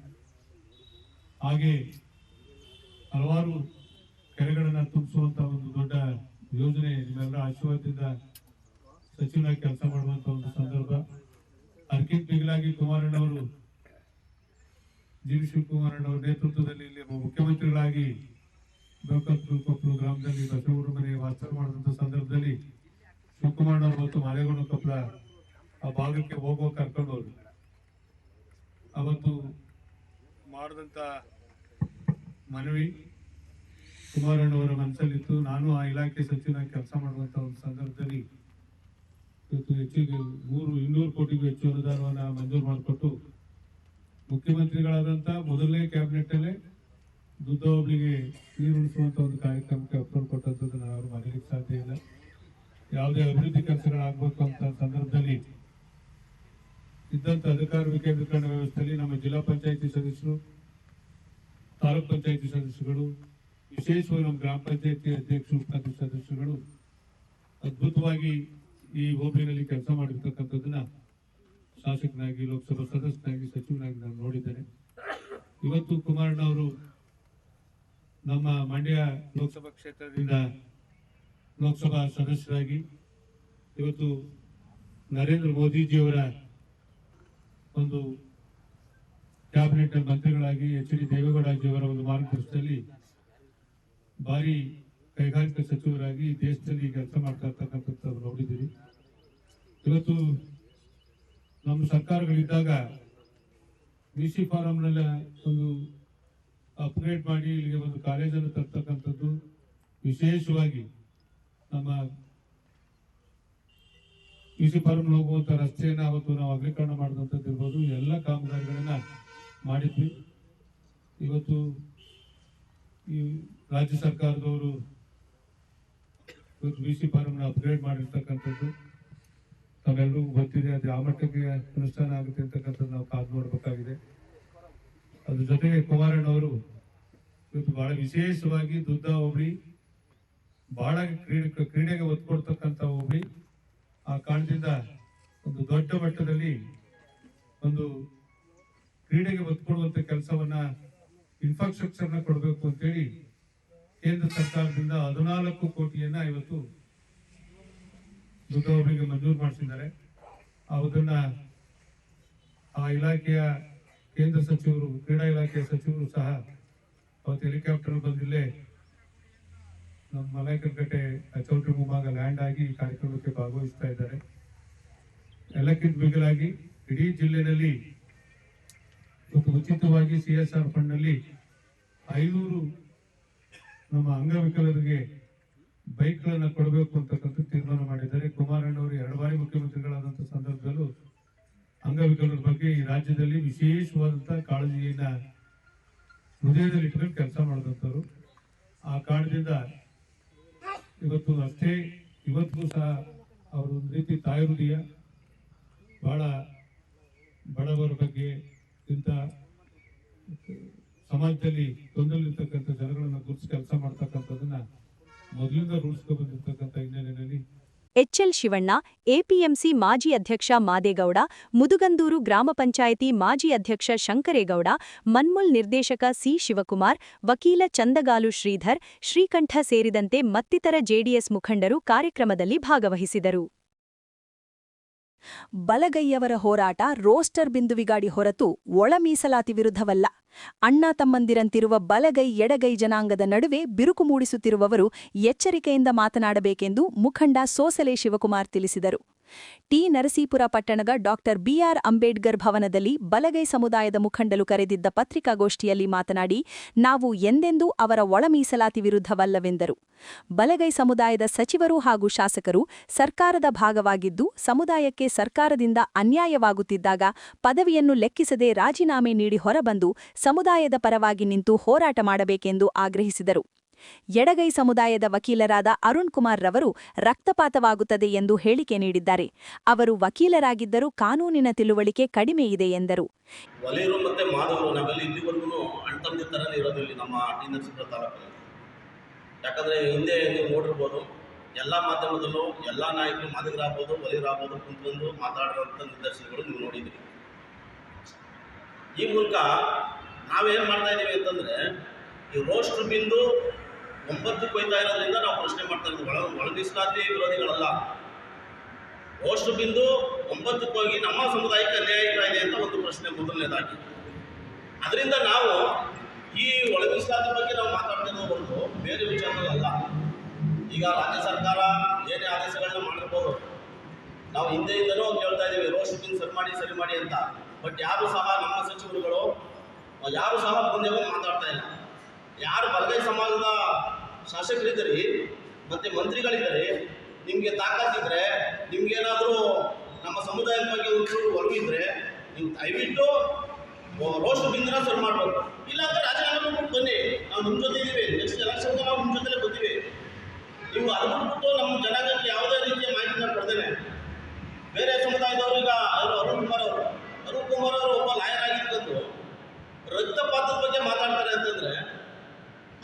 ಹಾಗೆ ಹಲವಾರು ಕೆರೆಗಳನ್ನ ತುಂಬಿಸುವಂತ ಒಂದು ದೊಡ್ಡ ಯೋಜನೆ ನಿಮ್ಮೆಲ್ಲರ ಆಶೀರ್ವಾದದಿಂದ ಸಚಿವನಾಗಿ ಕೆಲಸ ಮಾಡುವಂತ ಒಂದು ಸಂದರ್ಭ. ಅದಕ್ಕಿಂತ ಮಿಗಿಲಾಗಿ ಕುಮಾರಣ್ಣವರು ಶಿವಕುಮಾರಣ್ಣವರ ನೇತೃತ್ವದಲ್ಲಿ ಇಲ್ಲಿ ಮುಖ್ಯಮಂತ್ರಿಗಳಾಗಿ ಕೊಪ್ಪಲು ಗ್ರಾಮದಲ್ಲಿ ಬಸವೂರು ಮನೆ ವಾಸ್ತವ ಮಾಡಿದಂತ ಸಂದರ್ಭದಲ್ಲಿ ಶಿವಕುಮಾರಣ್ಣವರು ಮತ್ತು ಮಾಲೇಗೌಡ ಕೊಪ್ಪಳ ಆ ಭಾಗಕ್ಕೆ ಹೋಗುವ ಕರ್ಕೊಂಡವರು ಅವತ್ತು ಮಾಡಿದಂತ ಮನವಿ ಕುಮಾರಣ್ಣವರ ಮನಸ್ಸಲ್ಲಿತ್ತು. ನಾನು ಆ ಇಲಾಖೆ ಸಚಿವನಾಗಿ ಕೆಲಸ ಮಾಡುವಂತ ಒಂದು ಸಂದರ್ಭದಲ್ಲಿ ಇವತ್ತು ಹೆಚ್ಚಿಗೆ 200 ಕೋಟಿಗೂ ಹೆಚ್ಚು ಅನುದಾನವನ್ನು ಮಂಜೂರು ಮಾಡಿಕೊಟ್ಟು ಮುಖ್ಯಮಂತ್ರಿಗಳಾದಂಥ ಮೊದಲನೇ ಕ್ಯಾಬಿನೆಟ್ ಅಲ್ಲೇ ವೃದ್ಧಾವರಿಗೆ ನೀರು ಉಳಿಸುವಂತ ಒಂದು ಕಾರ್ಯಕ್ರಮಕ್ಕೆ ಅಪ್ರೋಲ್ ಕೊಟ್ಟಂಥದ್ದು ನಾವು ಮರೆಯಲಿಕ್ಕೆ ಸಾಧ್ಯ ಇಲ್ಲ. ಯಾವುದೇ ಅಭಿವೃದ್ಧಿ ಕೆಲಸಗಳಾಗಬೇಕು ಅಂತ ಸಂದರ್ಭದಲ್ಲಿ ಇದ್ದಂಥ ಅಧಿಕಾರ ವಿಕೇಂದ್ರೀಕರಣ ವ್ಯವಸ್ಥೆಯಲ್ಲಿ ನಮ್ಮ ಜಿಲ್ಲಾ ಪಂಚಾಯಿತಿ ಸದಸ್ಯರು, ತಾಲೂಕ್ ಪಂಚಾಯಿತಿ ಸದಸ್ಯರುಗಳು, ವಿಶೇಷವಾಗಿ ನಮ್ಮ ಗ್ರಾಮ ಪಂಚಾಯಿತಿ ಅಧ್ಯಕ್ಷರು, ಉಪಾಧ್ಯಕ್ಷ ಸದಸ್ಯರುಗಳು ಅದ್ಭುತವಾಗಿ ಈ ಹೋಬಳಿನಲ್ಲಿ ಕೆಲಸ ಮಾಡಿರ್ತಕ್ಕಂಥದ್ದನ್ನ ಶಾಸಕನಾಗಿ, ಲೋಕಸಭಾ ಸದಸ್ಯನಾಗಿ, ಸಚಿವನಾಗಿ ನಾನು ನೋಡಿದ್ದೇನೆ. ಇವತ್ತು ಕುಮಾರಣ್ಣ ಅವರು ನಮ್ಮ ಮಂಡ್ಯ ಲೋಕಸಭಾ ಕ್ಷೇತ್ರದಿಂದ ಲೋಕಸಭಾ ಸದಸ್ಯರಾಗಿ ಇವತ್ತು ನರೇಂದ್ರ ಮೋದಿಜಿಯವರ ಒಂದು ಕ್ಯಾಬಿನೆಟ್ ಮಂತ್ರಿಗಳಾಗಿ ಎಚ್.ಡಿ. ದೇವೇಗೌಡಜಿಯವರ ಒಂದು ಮಾರ್ಗದರ್ಶನದಲ್ಲಿ ಭಾರಿ ಕೈಗಾರಿಕಾ ಸಚಿವರಾಗಿ ದೇಶದಲ್ಲಿ ಕೆಲಸ ಮಾಡ್ತಾ ಇರ್ತಕ್ಕಂಥದ್ದು ನೋಡಿದ್ದೀರಿ. ಇವತ್ತು ನಮ್ಮ ಸರ್ಕಾರಗಳಿದ್ದಾಗ ವಿಸಿ ಫಾರಂನೆಲ್ಲ ಒಂದು ಅಪ್ಗ್ರೇಡ್ ಮಾಡಿ ಇಲ್ಲಿಗೆ ಒಂದು ಕಾಲೇಜನ್ನು ತರ್ತಕ್ಕಂಥದ್ದು, ವಿಶೇಷವಾಗಿ ನಮ್ಮ ವಿಸಿ ಫಾರಂ ಹೋಗುವಂತ ರಸ್ತೆಯನ್ನ ಅವತ್ತು ನಾವು ಅಗಲೀಕರಣ ಮಾಡಿದಂಥದ್ದು ಇರ್ಬೋದು, ಎಲ್ಲ ಕಾಮಗಾರಿಗಳನ್ನ ಮಾಡಿದ್ವಿ. ಇವತ್ತು ಈ ರಾಜ್ಯ ಸರ್ಕಾರದವರು ಇವತ್ತು ವಿಸಿ ಫಾರಂನ ಅಪ್ಗ್ರೇಡ್ ಮಾಡಿರ್ತಕ್ಕಂಥದ್ದು ತಾವೆಲ್ಲರಿಗೂ ಗೊತ್ತಿದೆ. ಅದು ಯಾವ ಮಟ್ಟಕ್ಕೆ ಅನುಷ್ಠಾನ ಆಗುತ್ತೆ ಅಂತಕ್ಕಂಥದ್ದು ನಾವು ಕಾದು ನೋಡಬೇಕಾಗಿದೆ. ಅದ್ರ ಜೊತೆಗೆ ಕುಮಾರಣ್ಣವರು ಇವತ್ತು ಬಹಳ ವಿಶೇಷವಾಗಿ ದುದ್ದ ಹೋಬಳಿ ಬಹಳ ಕ್ರೀಡೆಗೆ ಒತ್ತು ಕೊಡ್ತಕ್ಕಂಥ ಹೋಬಳಿ. ಆ ಕಾರಣದಿಂದ ಒಂದು ದೊಡ್ಡ ಮಟ್ಟದಲ್ಲಿ ಒಂದು ಕ್ರೀಡೆಗೆ ಒತ್ತು ಕೊಡುವಂತ ಕೆಲಸವನ್ನ, ಇನ್ಫ್ರಾಸ್ಟ್ರಕ್ಚರ್ನ ಕೊಡಬೇಕು ಅಂತೇಳಿ ಕೇಂದ್ರ ಸರ್ಕಾರದಿಂದ 14 ಕೋಟಿಯನ್ನ ಇವತ್ತು ದುದ್ದ ಹೋಬಳಿಗೆ ಮಂಜೂರು ಮಾಡಿಸಿದ್ದಾರೆ. ಅದನ್ನ ಆ ಇಲಾಖೆಯ ಕೇಂದ್ರ ಸಚಿವರು, ಕ್ರೀಡಾ ಇಲಾಖೆಯ ಸಚಿವರು ಸಹ ಅವತ್ತು ಹೆಲಿಕಾಪ್ಟರ್ ಬಂದಿಲ್ಲೇ ನಮ್ಮ ಮಲೈಕಲ್ಕಟ್ಟೆ ಚೌಟ್ರಿ ಮುಂಭಾಗ ಲ್ಯಾಂಡ್ ಆಗಿ ಈ ಕಾರ್ಯಕ್ರಮಕ್ಕೆ ಭಾಗವಹಿಸ್ತಾ ಇದ್ದಾರೆ. ಎಲ್ಲಕ್ಕಿಂತ ಮಿಗಿಲಾಗಿ ಇಡೀ ಜಿಲ್ಲೆಯಲ್ಲಿ ಉಚಿತವಾಗಿ CSR ಫಂಡ್ ನಲ್ಲಿ 500 ನಮ್ಮ ಅಂಗವಿಕಲರಿಗೆ ಬೈಕ್ಗಳನ್ನ ಕೊಡಬೇಕು ಅಂತಕ್ಕಂಥ ತೀರ್ಮಾನ ಮಾಡಿದ್ದಾರೆ. ಕುಮಾರಣ್ಣವರು 2 ಬಾರಿ ಮುಖ್ಯಮಂತ್ರಿಗಳಾದಂತಹ ಸಂದರ್ಭದಲ್ಲೂ ಅಂಗವಿಕಲರ ಬಗ್ಗೆ ಈ ರಾಜ್ಯದಲ್ಲಿ ವಿಶೇಷವಾದಂತಹ ಕಾಳಜಿಯನ್ನ ಹೃದಯದಲ್ಲಿ ಇಟ್ಕೊಂಡು ಕೆಲಸ ಮಾಡಿದಂಥವ್ರು. ಆ ಕಾರಣದಿಂದ ಇವತ್ತು ಅಷ್ಟೇ, ಇವತ್ತಿಗೂ ಸಹ ಅವರು ಒಂದು ರೀತಿ ತಾಯಿ ಹೃದಯ, ಬಹಳ ಬಡವರ ಬಗ್ಗೆ, ಇಂಥ ಸಮಾಜದಲ್ಲಿ ತೊಂದರೆಲಿರ್ತಕ್ಕಂಥ ಜನಗಳನ್ನ ಗುರುತಿಸಿ ಕೆಲಸ ಮಾಡ್ತಕ್ಕಂಥದ್ದನ್ನ ಮೊದಲಿಂದ ರೂಢಿಸ್ಕೊಂಡು ಬಂದಿರ್ತಕ್ಕಂಥ ಹಿನ್ನೆಲೆಯಲ್ಲಿ ಎಚ್ಎಲ್ ಶಿವಣ್ಣ, ಎಪಿಎಂಸಿ ಮಾಜಿ ಅಧ್ಯಕ್ಷ ಮಾದೇಗೌಡ, ಮುದುಗಂದೂರು ಗ್ರಾಮ ಪಂಚಾಯಿತಿ ಮಾಜಿ ಅಧ್ಯಕ್ಷ ಶಂಕರೇಗೌಡ, ಮನ್ಮುಲ್ ನಿರ್ದೇಶಕ ಸಿ ಶಿವಕುಮಾರ್, ವಕೀಲ ಚಂದಗಾಲು ಶ್ರೀಧರ್, ಶ್ರೀಕಂಠ ಸೇರಿದಂತೆ ಮತ್ತಿತರ ಜೆಡಿಎಸ್ ಮುಖಂಡರು ಕಾರ್ಯಕ್ರಮದಲ್ಲಿ ಭಾಗವಹಿಸಿದರು. ಬಲಗೈಯವರ ಹೋರಾಟ ರೋಸ್ಟರ್ ಬಿಂದುವಿಗಾಡಿ ಹೊರತು ಒಳ ಮೀಸಲಾತಿ ವಿರುದ್ಧವಲ್ಲ. ಅಣ್ಣ ತಮ್ಮಂದಿರಂತಿರುವ ಬಲಗೈ ಎಡಗೈ ಜನಾಂಗದ ನಡುವೆ ಬಿರುಕು ಮೂಡಿಸುತ್ತಿರುವವರು ಎಚ್ಚರಿಕೆಯಿಂದ ಮಾತನಾಡಬೇಕೆಂದು ಮುಖಂಡ ಸೋಸಲೆ ಶಿವಕುಮಾರ್ ತಿಳಿಸಿದರು. ಟಿ. ನರಸೀಪುರ ಪಟ್ಟಣದ ಡಾಕ್ಟರ್ ಬಿಆರ್ ಅಂಬೇಡ್ಕರ್ ಭವನದಲ್ಲಿ ಬಲಗೈ ಸಮುದಾಯದ ಮುಖಂಡರು ಕರೆದಿದ್ದ ಪತ್ರಿಕಾಗೋಷ್ಠಿಯಲ್ಲಿ ಮಾತನಾಡಿ, ನಾವು ಎಂದೆಂದೂ ಅವರ ಒಳ ಮೀಸಲಾತಿ ವಿರುದ್ಧವಲ್ಲವೆಂದರು. ಬಲಗೈ ಸಮುದಾಯದ ಸಚಿವರು ಹಾಗೂ ಶಾಸಕರು ಸರ್ಕಾರದ ಭಾಗವಾಗಿದ್ದು, ಸಮುದಾಯಕ್ಕೆ ಸರ್ಕಾರದಿಂದ ಅನ್ಯಾಯವಾಗುತ್ತಿದ್ದಾಗ ಪದವಿಯನ್ನು ಲೆಕ್ಕಿಸದೆ ರಾಜೀನಾಮೆ ನೀಡಿ ಹೊರಬಂದು ಸಮುದಾಯದ ಪರವಾಗಿ ನಿಂತು ಹೋರಾಟ ಮಾಡಬೇಕೆಂದು ಆಗ್ರಹಿಸಿದರು. ಎಡಗೈ ಸಮುದಾಯದ ವಕೀಲರಾದ ಅರುಣ್ ಕುಮಾರ್ ರವರು ರಕ್ತಪಾತವಾಗುತ್ತದೆ ಎಂದು ಹೇಳಿಕೆ ನೀಡಿದ್ದಾರೆ. ಅವರು ವಕೀಲರಾಗಿದ್ದರೂ ಕಾನೂನಿನ ತಿಳುವಳಿಕೆ ಕಡಿಮೆ ಇದೆ ಎಂದರು. ವಲಯರು ಮತ್ತೆ ಮಾಧವರು ನಾವೆಲ್ಲ ಇಲ್ಲಿವರೆಗೂ ಅಣ್ತಂದಿ ಥರನೇ ಇರೋದು ಇಲ್ಲಿ ನಮ್ಮ ಟಿ. ನರಸೀಪುರ ತಾಲೂಕಲ್ಲಿ. ಯಾಕಂದರೆ ಹಿಂದೆ ನೀವು ನೋಡಿರ್ಬೋದು, ಎಲ್ಲ ಮಾಧ್ಯಮದಲ್ಲೂ ಎಲ್ಲ ನಾಯಕರು ಮಾದಿಗರಾಗ್ಬೋದು, ವಲಯರಾಗ್ಬೋದು ಕುಂತ್ಕೊಂಡು ಮಾತಾಡಿರೋಂಥ ನಿದರ್ಶನಗಳು ನೀವು ನೋಡಿದ್ದೀರಿ. ಈ ಮೂಲಕ ನಾವೇನು ಮಾಡ್ತಾ ಇದ್ದೀವಿ ಅಂತಂದರೆ, ಈ ರೋಸ್ಟ್ ಬಿಂದು 9ಕ್ಕೆ ಹೋಯ್ತಾ ಇರೋದ್ರಿಂದ ನಾವು ಪ್ರಶ್ನೆ ಮಾಡ್ತಾ ಇದ್ದೀವಿ. ಒಳ ಮೀಸಲಾತಿ ವಿರೋಧಿಗಳಲ್ಲ. ರೋಸ್ಟ್ ಬಿಂದು 9ಕ್ಕೆ ಹೋಗಿ ನಮ್ಮ ಸಮುದಾಯಕ್ಕೆ ಅನ್ಯಾಯ ಇದೆ ಅಂತ ಒಂದು ಪ್ರಶ್ನೆ ಮೊದಲನೇದಾಗಿ. ಅದರಿಂದ ನಾವು ಈ ಒಳ ಮೀಸಲಾತಿ ಬಗ್ಗೆ ನಾವು ಮಾತಾಡ್ತಿರೋ ಹೊರತು ಬೇರೆ ವಿಚಾರಗಳಲ್ಲ. ಈಗ ರಾಜ್ಯ ಸರ್ಕಾರ ಏನೇ ಆದೇಶಗಳನ್ನ ಮಾಡಿರ್ಬೋದು, ನಾವು ಹಿಂದೆಯಿಂದನೂ ಕೇಳ್ತಾ ಇದ್ದೀವಿ ರೋಸ್ಟ್ ಬಿಂದು ಸರಿ ಮಾಡಿ ಅಂತ. ಬಟ್ ಯಾರು ಸಹ ನಮ್ಮ ಸಚಿವರುಗಳು ಯಾರು ಸಹ ಮುಂದೆ ಮಾತಾಡ್ತಾ ಇಲ್ಲ. ಯಾರು ಬಲಗೈ ಸಮಾಜದ ಶಾಸಕರಿದ್ದಾರೆ ಮತ್ತು ಮಂತ್ರಿಗಳಿದ್ದಾರೆ, ನಿಮಗೆ ತಾಕತ್ತಿದ್ರೆ, ನಿಮ್ಗೇನಾದರೂ ನಮ್ಮ ಸಮುದಾಯದ ಬಗ್ಗೆ ಒಂಚೂರು ಒಲವಿದ್ರೆ ನೀವು ದಯವಿಟ್ಟು ರೋಸ್ಟ್ ಬಿಂದಿನ ಸರಿ ಮಾಡಬೇಕು. ಇಲ್ಲಾಂದರೆ ರಾಜಕಾರಣ ಬನ್ನಿ, ನಾವು ನಿಮ್ಮ ಜೊತೆ ಇದ್ದೀವಿ. ನೆಕ್ಸ್ಟ್ ಎಲೆಕ್ಷನ್ಗೆ ನಾವು ನಿಮ್ಮ ಜೊತೆಲೇ ಬರ್ತೀವಿ. ನೀವು ಅದು ಬಿಟ್ಬಿಟ್ಟು ನಮ್ಮ ಜನಾಂಗಕ್ಕೆ ಯಾವುದೇ ರೀತಿಯ ಮಾಹಿತಿನ ಕೊಡ್ತೇನೆ. ಬೇರೆ ಸಮುದಾಯದವರು ಈಗ ಅರುಣ್ ಕುಮಾರ್ ಅವರು ಒಬ್ಬ ಲಾಯರ್ ಆಗಿದ್ದು ರಕ್ತಪಾತದ ಬಗ್ಗೆ ಮಾತಾಡ್ತಾರೆ ಅಂತಂದರೆ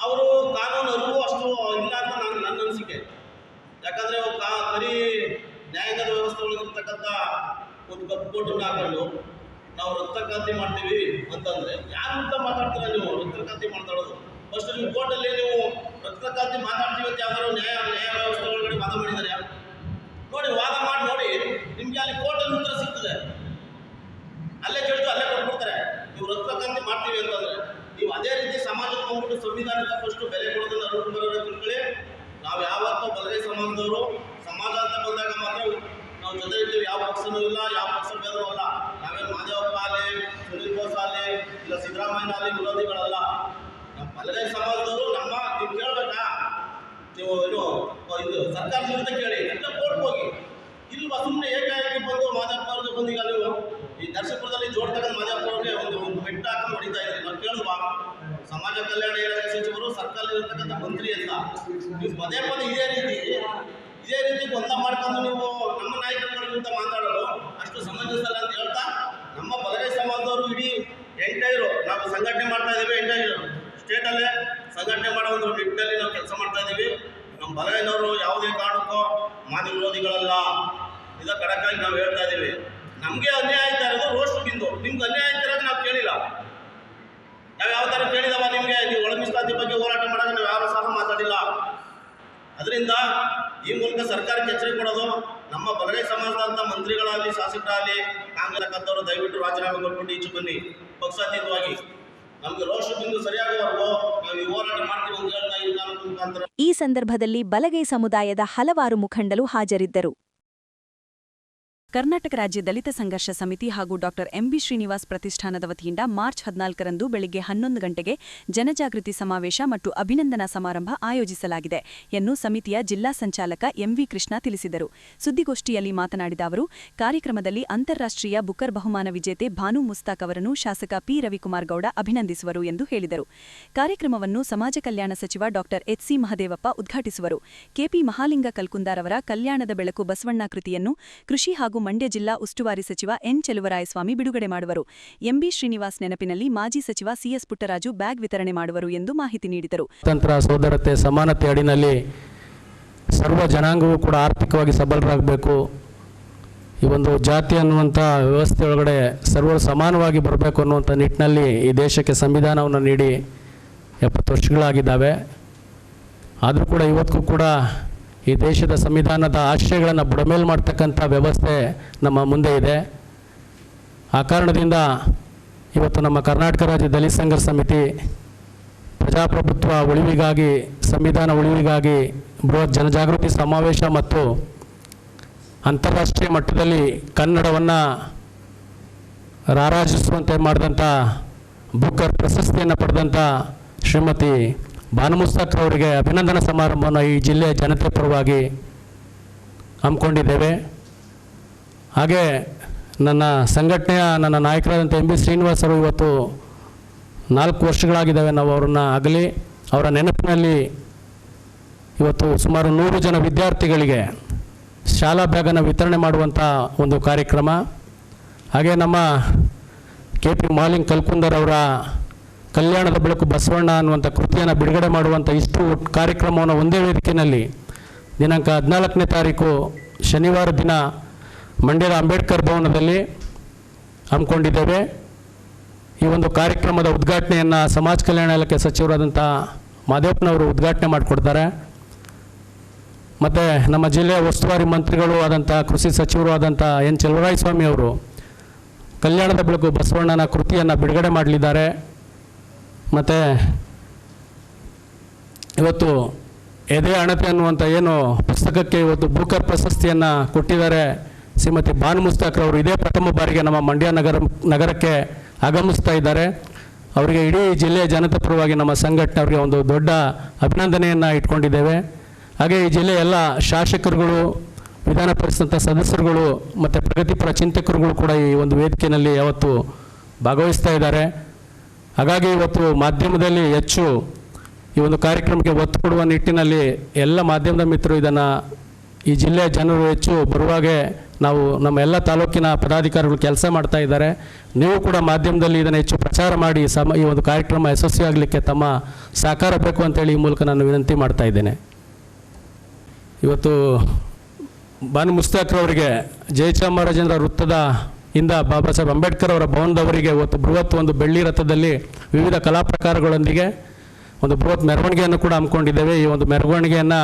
ಅವರು ಕಾನೂನು ಅರಿವು ಅಷ್ಟು ಇಲ್ಲ ಅಂತ ನನ್ನ ಅನಿಸಿಕೆ. ಯಾಕಂದರೆ ಬರೀ ನ್ಯಾಯಾಂಗದ ವ್ಯವಸ್ಥೆ ಒಳಗಿರ್ತಕ್ಕಂಥ ಒಂದು ಕಪ್ಪು ಕೋಟನ್ನು ಹಾಕೊಂಡು ನಾವು ರಕ್ತಕ್ರಾಂತಿ ಮಾಡ್ತೀವಿ ಅಂತಂದರೆ ಯಾರು ಅಂತ ಮಾತಾಡ್ತೀರ ನೀವು? ರಕ್ತಕ್ರಾಂತಿ ಮಾತಾಡೋದು ಫಸ್ಟ್ ನೀವು ಕೋರ್ಟಲ್ಲಿ ನೀವು ರಕ್ತಕ್ರಾಂತಿ ಮಾತಾಡ್ತೀವಿ ಅಂತ ಯಾವ್ದಾದ್ರು ನ್ಯಾಯ ವ್ಯವಸ್ಥೆ ಒಳಗಡೆ ವಾದ ಮಾಡಿದ್ದಾರೆ ನೋಡಿ, ವಾದ ಮಾಡಿ ನೋಡಿ, ನಿಮಗೆ ಅಲ್ಲಿ ಕೋರ್ಟಲ್ಲಿ ಉತ್ತರ ಸಿಗ್ತದೆ. ಅಲ್ಲೇ ಕೇಳಿದ್ರು ಅಲ್ಲೇ ಕೊಟ್ಬಿಡ್ತಾರೆ. ನೀವು ರಕ್ತಕ್ರಾಂತಿ ಮಾಡ್ತೀವಿ ಅಂತಂದರೆ ನೀವು ಅದೇ ರೀತಿ ಸಮಾಜಕ್ಕೆ ಹೋಗ್ಬಿಟ್ಟು ಸಂವಿಧಾನಕ್ಕೆ ಫಸ್ಟು ಬೆಲೆ ಕೊಡೋದನ್ನು ಅರುಣ್ ತಿಳ್ಕೊಳ್ಳಿ. ನಾವು ಯಾವತ್ತೂ ಬಲಗೈ ಸಮಾಜದವರು ಸಮಾಜ ಅಂತ ಬಂದಾಗ ಮಾತ್ರ ನಾವು ಜೊತೆ ಇರ್ತೀವಿ. ಯಾವ ಪಕ್ಷನೂ ಇಲ್ಲ, ಯಾವ ಪಕ್ಷ ಭೇದವೂ ಅಲ್ಲ. ನಾವೇನು ಮಾದೇವಪ್ಪ ಆಗಲಿ, ಸುನೀಲ್ ಬೋಸ್ ಆಗಲಿ, ಇಲ್ಲ ಸಿದ್ದರಾಮಯ್ಯ ಆಗಲಿ ವಿರೋಧಿಗಳಲ್ಲ. ನಮ್ಮ ಬಲಗೈ ಸಮಾಜದವರು ನೀವು ಕೇಳಬೇಕಾ? ನೀವು ಇದು ಸರ್ಕಾರ ವಿರುದ್ಧ ಕೇಳಿ, ಇಲ್ಲ ಕೋರ್ಟ್ಗೆ ಹೋಗಿ. ಇಲ್ವಾ ಸುಮ್ಮನೆ ಏಕಾಏಕಿ ಬಂದು ಮಾದೇವಪ್ಪ ಅವ್ರಿಗೆ ಬಂದೀಗ ನೀವು ಈ ನರಸೀಪುರದಲ್ಲಿ ಜೋಡ್ತಕ್ಕಂಥ ಮಾದೇವಪ್ಪ ಅವ್ರಿಗೆ ಒಂದು ಬೆಟ್ಟ ಹಾಕೊಂಡು ಹೊಡಿತಾ ಇದ್ದೀರಿ. ನಾವು ಕೇಳುವಾ? ಸಮಾಜ ಕಲ್ಯಾಣ ಇಲಾಖೆ ಸಚಿವರು, ಸರ್ಕಾರದಲ್ಲಿರ್ತಕ್ಕಂಥ ಮಂತ್ರಿ ಅಂತ ನೀವು ಪದೇ ಇದೇ ರೀತಿ ಗೊಂದಲ ಮಾಡ್ಕೊಂಡು ನೀವು ನಮ್ಮ ನಾಯಕರುಗಳ ವಿರುದ್ಧ ಮಾತಾಡೋದು ಅಷ್ಟು ಸಮಂಜಸಲ್ಲ ಅಂತ ಹೇಳ್ತಾ, ನಮ್ಮ ಬಲಗೈ ಸಮಾಜದವರು ಇಡೀ ಎಂಟೈರು ನಾವು ಸಂಘಟನೆ ಮಾಡ್ತಾ ಇದ್ದೀವಿ. ಎಂಟೈರು ಸ್ಟೇಟಲ್ಲೇ ಸಂಘಟನೆ ಮಾಡೋ ಒಂದು ನಿಟ್ಟಿನಲ್ಲಿ ನಾವು ಕೆಲಸ ಮಾಡ್ತಾ ಇದ್ದೀವಿ. ನಮ್ಮ ಬಲಗೈನವರು ಯಾವುದೇ ಕಾರಣಕ್ಕೂ ಮಾದಿ ವಿರೋಧಿಗಳಲ್ಲ. ಇದಕ್ಕೆ ಕಡಕ್ಕಾಗಿ ನಾವು ಹೇಳ್ತಾ ಇದ್ದೀವಿ. ನಮಗೆ ಅನ್ಯಾಯ ಆಯ್ತಾ ಇರೋದು ರೋಸ್ಟ್ ಬಿಂದು. ನಿಮ್ಗೆ ಅನ್ಯಾಯ ಆಯ್ತಿರೋದು ನಾವು ಕೇಳಿಲ್ಲ. ನಾವು ಯಾವ ಥರ ಕೇಳಿದವ ನಿಮಗೆ? ನೀವು ಒಳ ಮೀಸಲಾತಿ ಬಗ್ಗೆ ಹೋರಾಟ ಮಾಡೋದು ನಾವು ಯಾರು ಸಹ ಮಾತಾಡಿಲ್ಲ. ಅದರಿಂದ ಈ ಮೂಲಕ ಸರ್ಕಾರಕ್ಕೆ ಎಚ್ಚರಿಕೆ ಕೊಡೋದು, ನಮ್ಮ ಬಲಗೈ ಸಮಾಜದಂಥ ಮಂತ್ರಿಗಳಾಗಲಿ, ಶಾಸಕರಾಗಲಿ, ಕಾಂಗ್ರೆಸ್ ದಯವಿಟ್ಟು ರಾಜೀನಾಮೆ ಕೊಟ್ಬಿಟ್ಟು ಈಚೆ ಬನ್ನಿ. ಪಕ್ಷಾತೀತವಾಗಿ ನಮಗೆ ರೋಸ್ಟ್ ಬಿಂದು ಸರಿಯಾಗುವವರೆಗೂ ನಾವು ಈ ಹೋರಾಟ ಮಾಡ್ತೀವಿ ಅಂತ ಹೇಳ್ತಾ ಈ ವಿಧಾನದ ಮುಖಾಂತರ. ಈ ಸಂದರ್ಭದಲ್ಲಿ ಬಲಗೈ ಸಮುದಾಯದ ಹಲವಾರು ಮುಖಂಡರು ಹಾಜರಿದ್ದರು. ಕರ್ನಾಟಕ ರಾಜ್ಯ ದಲಿತ ಸಂಘರ್ಷ ಸಮಿತಿ ಹಾಗೂ ಡಾಕ್ಟರ್ ಎಂಬಿ ಶ್ರೀನಿವಾಸ್ ಪ್ರತಿಷ್ಠಾನದ ವತಿಯಿಂದ ಮಾರ್ಚ್ 14ರಂದು ಬೆಳಗ್ಗೆ 11 ಗಂಟೆಗೆ ಜನಜಾಗೃತಿ ಸಮಾವೇಶ ಮತ್ತು ಅಭಿನಂದನಾ ಸಮಾರಂಭ ಆಯೋಜಿಸಲಾಗಿದೆ ಎಂದು ಸಮಿತಿಯ ಜಿಲ್ಲಾ ಸಂಚಾಲಕ ಎಂವಿ ಕೃಷ್ಣ ತಿಳಿಸಿದರು. ಸುದ್ದಿಗೋಷ್ಠಿಯಲ್ಲಿ ಮಾತನಾಡಿದ ಅವರು, ಕಾರ್ಯಕ್ರಮದಲ್ಲಿ ಅಂತಾರಾಷ್ಟ್ರೀಯ ಬುಕರ್ ಬಹುಮಾನ ವಿಜೇತೆ ಭಾನು ಮುಸ್ತಾಕ್ ಅವರನ್ನು ಶಾಸಕ ಪಿ. ರವಿಕುಮಾರ್ ಗೌಡ ಅಭಿನಂದಿಸುವರು ಎಂದು ಹೇಳಿದರು. ಕಾರ್ಯಕ್ರಮವನ್ನು ಸಮಾಜ ಕಲ್ಯಾಣ ಸಚಿವ ಡಾಕ್ಟರ್ ಎಚ್.ಸಿ. ಮಹದೇವಪ್ಪ ಉದ್ಘಾಟಿಸುವರು. ಕೆಪಿ ಮಹಾಲಿಂಗ ಕಲ್ಕುಂದಾರ್ ಅವರ ಕಲ್ಯಾಣದ ಬೆಳಕು ಬಸವಣ್ಣ ಕೃತಿಯನ್ನು ಕೃಷಿ ಹಾಗೂ ಮಂಡ್ಯ ಜಿಲ್ಲಾ ಉಸ್ತುವಾರಿ ಸಚಿವ ಎನ್. ಚೆಲುವರಾಯಸ್ವಾಮಿ ಬಿಡುಗಡೆ ಮಾಡುವರು. ಎಂಬಿ ಶ್ರೀನಿವಾಸ್ ನೆನಪಿನಲ್ಲಿ ಮಾಜಿ ಸಚಿವ ಸಿಎಸ್ ಪುಟ್ಟರಾಜು ಬ್ಯಾಗ್ ವಿತರಣೆ ಮಾಡುವರು ಎಂದು ಮಾಹಿತಿ ನೀಡಿದರು. ಸ್ವಾತಂತ್ರ್ಯ, ಸೋದರತೆ, ಸಮಾನತೆ ಅಡಿನಲ್ಲಿ ಸರ್ವ ಜನಾಂಗವೂ ಕೂಡ ಆರ್ಥಿಕವಾಗಿ ಸಬಲರಾಗಬೇಕು. ಈ ಒಂದು ಜಾತಿ ಅನ್ನುವಂಥ ವ್ಯವಸ್ಥೆ ಒಳಗಡೆ ಸರ್ವರು ಸಮಾನವಾಗಿ ಬರಬೇಕು ಅನ್ನುವಂಥ ನಿಟ್ಟಿನಲ್ಲಿ ಈ ದೇಶಕ್ಕೆ ಸಂವಿಧಾನವನ್ನು ನೀಡಿ 70 ವರ್ಷಗಳಾಗಿದ್ದಾವೆ. ಆದರೂ ಕೂಡ ಇವತ್ತಿಗೂ ಕೂಡ ಈ ದೇಶದ ಸಂವಿಧಾನದ ಆಶಯಗಳನ್ನು ಬುಡಮೇಲು ಮಾಡ್ತಕ್ಕಂಥ ವ್ಯವಸ್ಥೆ ನಮ್ಮ ಮುಂದೆ ಇದೆ. ಆ ಕಾರಣದಿಂದ ಇವತ್ತು ನಮ್ಮ ಕರ್ನಾಟಕ ರಾಜ್ಯ ದಲಿತ ಸಂಘರ್ಷ ಸಮಿತಿ ಪ್ರಜಾಪ್ರಭುತ್ವ ಉಳಿವಿಗಾಗಿ, ಸಂವಿಧಾನ ಉಳಿವಿಗಾಗಿ ಬೃಹತ್ ಜನಜಾಗೃತಿ ಸಮಾವೇಶ ಮತ್ತು ಅಂತಾರಾಷ್ಟ್ರೀಯ ಮಟ್ಟದಲ್ಲಿ ಕನ್ನಡವನ್ನು ರಾರಾಜಿಸುವಂತೆ ಮಾಡಿದಂಥ ಬುಕ್ಕರ್ ಪ್ರಶಸ್ತಿಯನ್ನು ಪಡೆದಂಥ ಶ್ರೀಮತಿ ಬಾನು ಮುಸ್ತಾಕ್ ಅವರಿಗೆ ಅಭಿನಂದನಾ ಸಮಾರಂಭವನ್ನು ಈ ಜಿಲ್ಲೆಯ ಜನತೆ ಪರವಾಗಿ ಹಮ್ಮಿಕೊಂಡಿದ್ದೇವೆ. ಹಾಗೆ ನನ್ನ ಸಂಘಟನೆಯ ನನ್ನ ನಾಯಕರಾದಂಥ ಎಂ ಬಿ ಶ್ರೀನಿವಾಸ್ ಅವರು ಇವತ್ತು 4 ವರ್ಷಗಳಾಗಿದ್ದಾವೆ ನಾವು ಅವರನ್ನು ಆಗಲಿ ಅವರ ನೆನಪಿನಲ್ಲಿ ಇವತ್ತು ಸುಮಾರು 100 ಜನ ವಿದ್ಯಾರ್ಥಿಗಳಿಗೆ ಶಾಲಾ ಬ್ಯಾಗನ್ನು ವಿತರಣೆ ಮಾಡುವಂಥ ಒಂದು ಕಾರ್ಯಕ್ರಮ. ಹಾಗೆ ನಮ್ಮ KP ಮಾಲಿಂಗ್ ಕಲ್ಕುಂದರ್ ಅವರ ಕಲ್ಯಾಣದ ಬೆಳಕು ಬಸವಣ್ಣ ಅನ್ನುವಂಥ ಕೃತಿಯನ್ನು ಬಿಡುಗಡೆ ಮಾಡುವಂಥ ಇಷ್ಟು ಕಾರ್ಯಕ್ರಮವನ್ನು ಒಂದೇ ವೇದಿಕೆಯಲ್ಲಿ ದಿನಾಂಕ 14ನೇ ತಾರೀಕು ಶನಿವಾರ ದಿನ ಮಂಡ್ಯದ ಅಂಬೇಡ್ಕರ್ ಭವನದಲ್ಲಿ ಹಮ್ಮಿಕೊಂಡಿದ್ದೇವೆ. ಈ ಒಂದು ಕಾರ್ಯಕ್ರಮದ ಉದ್ಘಾಟನೆಯನ್ನು ಸಮಾಜ ಕಲ್ಯಾಣ ಇಲಾಖೆ ಸಚಿವರಾದಂಥ ಮಾದೇವಪ್ಪನವರು ಉದ್ಘಾಟನೆ ಮಾಡಿಕೊಡ್ತಾರೆ. ಮತ್ತು ನಮ್ಮ ಜಿಲ್ಲೆಯ ಉಸ್ತುವಾರಿ ಮಂತ್ರಿಗಳು ಆದಂಥ ಕೃಷಿ ಸಚಿವರು ಆದಂಥ ಎನ್ ಚೆಲುವರಾಯಸ್ವಾಮಿ ಅವರು ಕಲ್ಯಾಣದ ಬೆಳಕು ಬಸವಣ್ಣನ ಕೃತಿಯನ್ನು ಬಿಡುಗಡೆ ಮಾಡಲಿದ್ದಾರೆ. ಮತ್ತು ಇವತ್ತು ಎದೆ ಅಣತೆ ಅನ್ನುವಂಥ ಏನು ಪುಸ್ತಕಕ್ಕೆ ಇವತ್ತು ಬೂಕರ್ ಪ್ರಶಸ್ತಿಯನ್ನು ಕೊಟ್ಟಿದ್ದಾರೆ ಶ್ರೀಮತಿ ಬಾನು ಮುಸ್ತಾಕ್ ಅವರು. ಇದೇ ಪ್ರಥಮ ಬಾರಿಗೆ ನಮ್ಮ ಮಂಡ್ಯ ನಗರಕ್ಕೆ ಆಗಮಿಸ್ತಾ ಇದ್ದಾರೆ. ಅವರಿಗೆ ಇಡೀ ಜಿಲ್ಲೆಯ ಜನತೆ ಪರವಾಗಿ ನಮ್ಮ ಸಂಘಟನೆ ಅವರಿಗೆ ಒಂದು ದೊಡ್ಡ ಅಭಿನಂದನೆಯನ್ನು ಇಟ್ಕೊಂಡಿದ್ದೇವೆ. ಹಾಗೆ ಈ ಜಿಲ್ಲೆಯ ಎಲ್ಲ ಶಾಸಕರುಗಳು, ವಿಧಾನ ಪರಿಷತ್ ಸದಸ್ಯರುಗಳು ಮತ್ತು ಪ್ರಗತಿಪರ ಚಿಂತಕರುಗಳು ಕೂಡ ಈ ಒಂದು ವೇದಿಕೆಯಲ್ಲಿ ಯಾವತ್ತು ಭಾಗವಹಿಸ್ತಾ ಇದ್ದಾರೆ. ಹಾಗಾಗಿ ಇವತ್ತು ಮಾಧ್ಯಮದಲ್ಲಿ ಹೆಚ್ಚು ಈ ಒಂದು ಕಾರ್ಯಕ್ರಮಕ್ಕೆ ಒತ್ತು ಕೊಡುವ ನಿಟ್ಟಿನಲ್ಲಿ ಎಲ್ಲ ಮಾಧ್ಯಮದ ಮಿತ್ರರು ಇದನ್ನು ಈ ಜಿಲ್ಲೆಯ ಜನರು ಹೆಚ್ಚು ಬರುವಾಗೆ ನಾವು ನಮ್ಮ ಎಲ್ಲ ತಾಲೂಕಿನ ಪದಾಧಿಕಾರಿಗಳು ಕೆಲಸ ಮಾಡ್ತಾ ಇದ್ದಾರೆ. ನೀವು ಕೂಡ ಮಾಧ್ಯಮದಲ್ಲಿ ಇದನ್ನು ಹೆಚ್ಚು ಪ್ರಚಾರ ಮಾಡಿ ಈ ಒಂದು ಕಾರ್ಯಕ್ರಮ ಯಶಸ್ವಿಯಾಗಲಿಕ್ಕೆ ತಮ್ಮ ಸಹಕಾರ ಬೇಕು ಅಂತೇಳಿ ಈ ಮೂಲಕ ನಾನು ವಿನಂತಿ ಮಾಡ್ತಾ ಇದ್ದೇನೆ. ಇವತ್ತು ಬಾನು ಮುಸ್ತಾಕ್ರವರಿಗೆ ಜಯಚಾಮರಾಜೇಂದ್ರ ವೃತ್ತದ ಇಂದ ಬಾಬಾ ಸಾಹೇಬ್ ಅಂಬೇಡ್ಕರ್ ಅವರ ಭವನದವರಿಗೆ ಇವತ್ತು ಬೃಹತ್ ಒಂದು ಬೆಳ್ಳಿ ರಥದಲ್ಲಿ ವಿವಿಧ ಕಲಾ ಪ್ರಕಾರಗಳೊಂದಿಗೆ ಒಂದು ಬೃಹತ್ ಮೆರವಣಿಗೆಯನ್ನು ಕೂಡ ಹಮ್ಮಿಕೊಂಡಿದ್ದೇವೆ. ಈ ಒಂದು ಮೆರವಣಿಗೆಯನ್ನು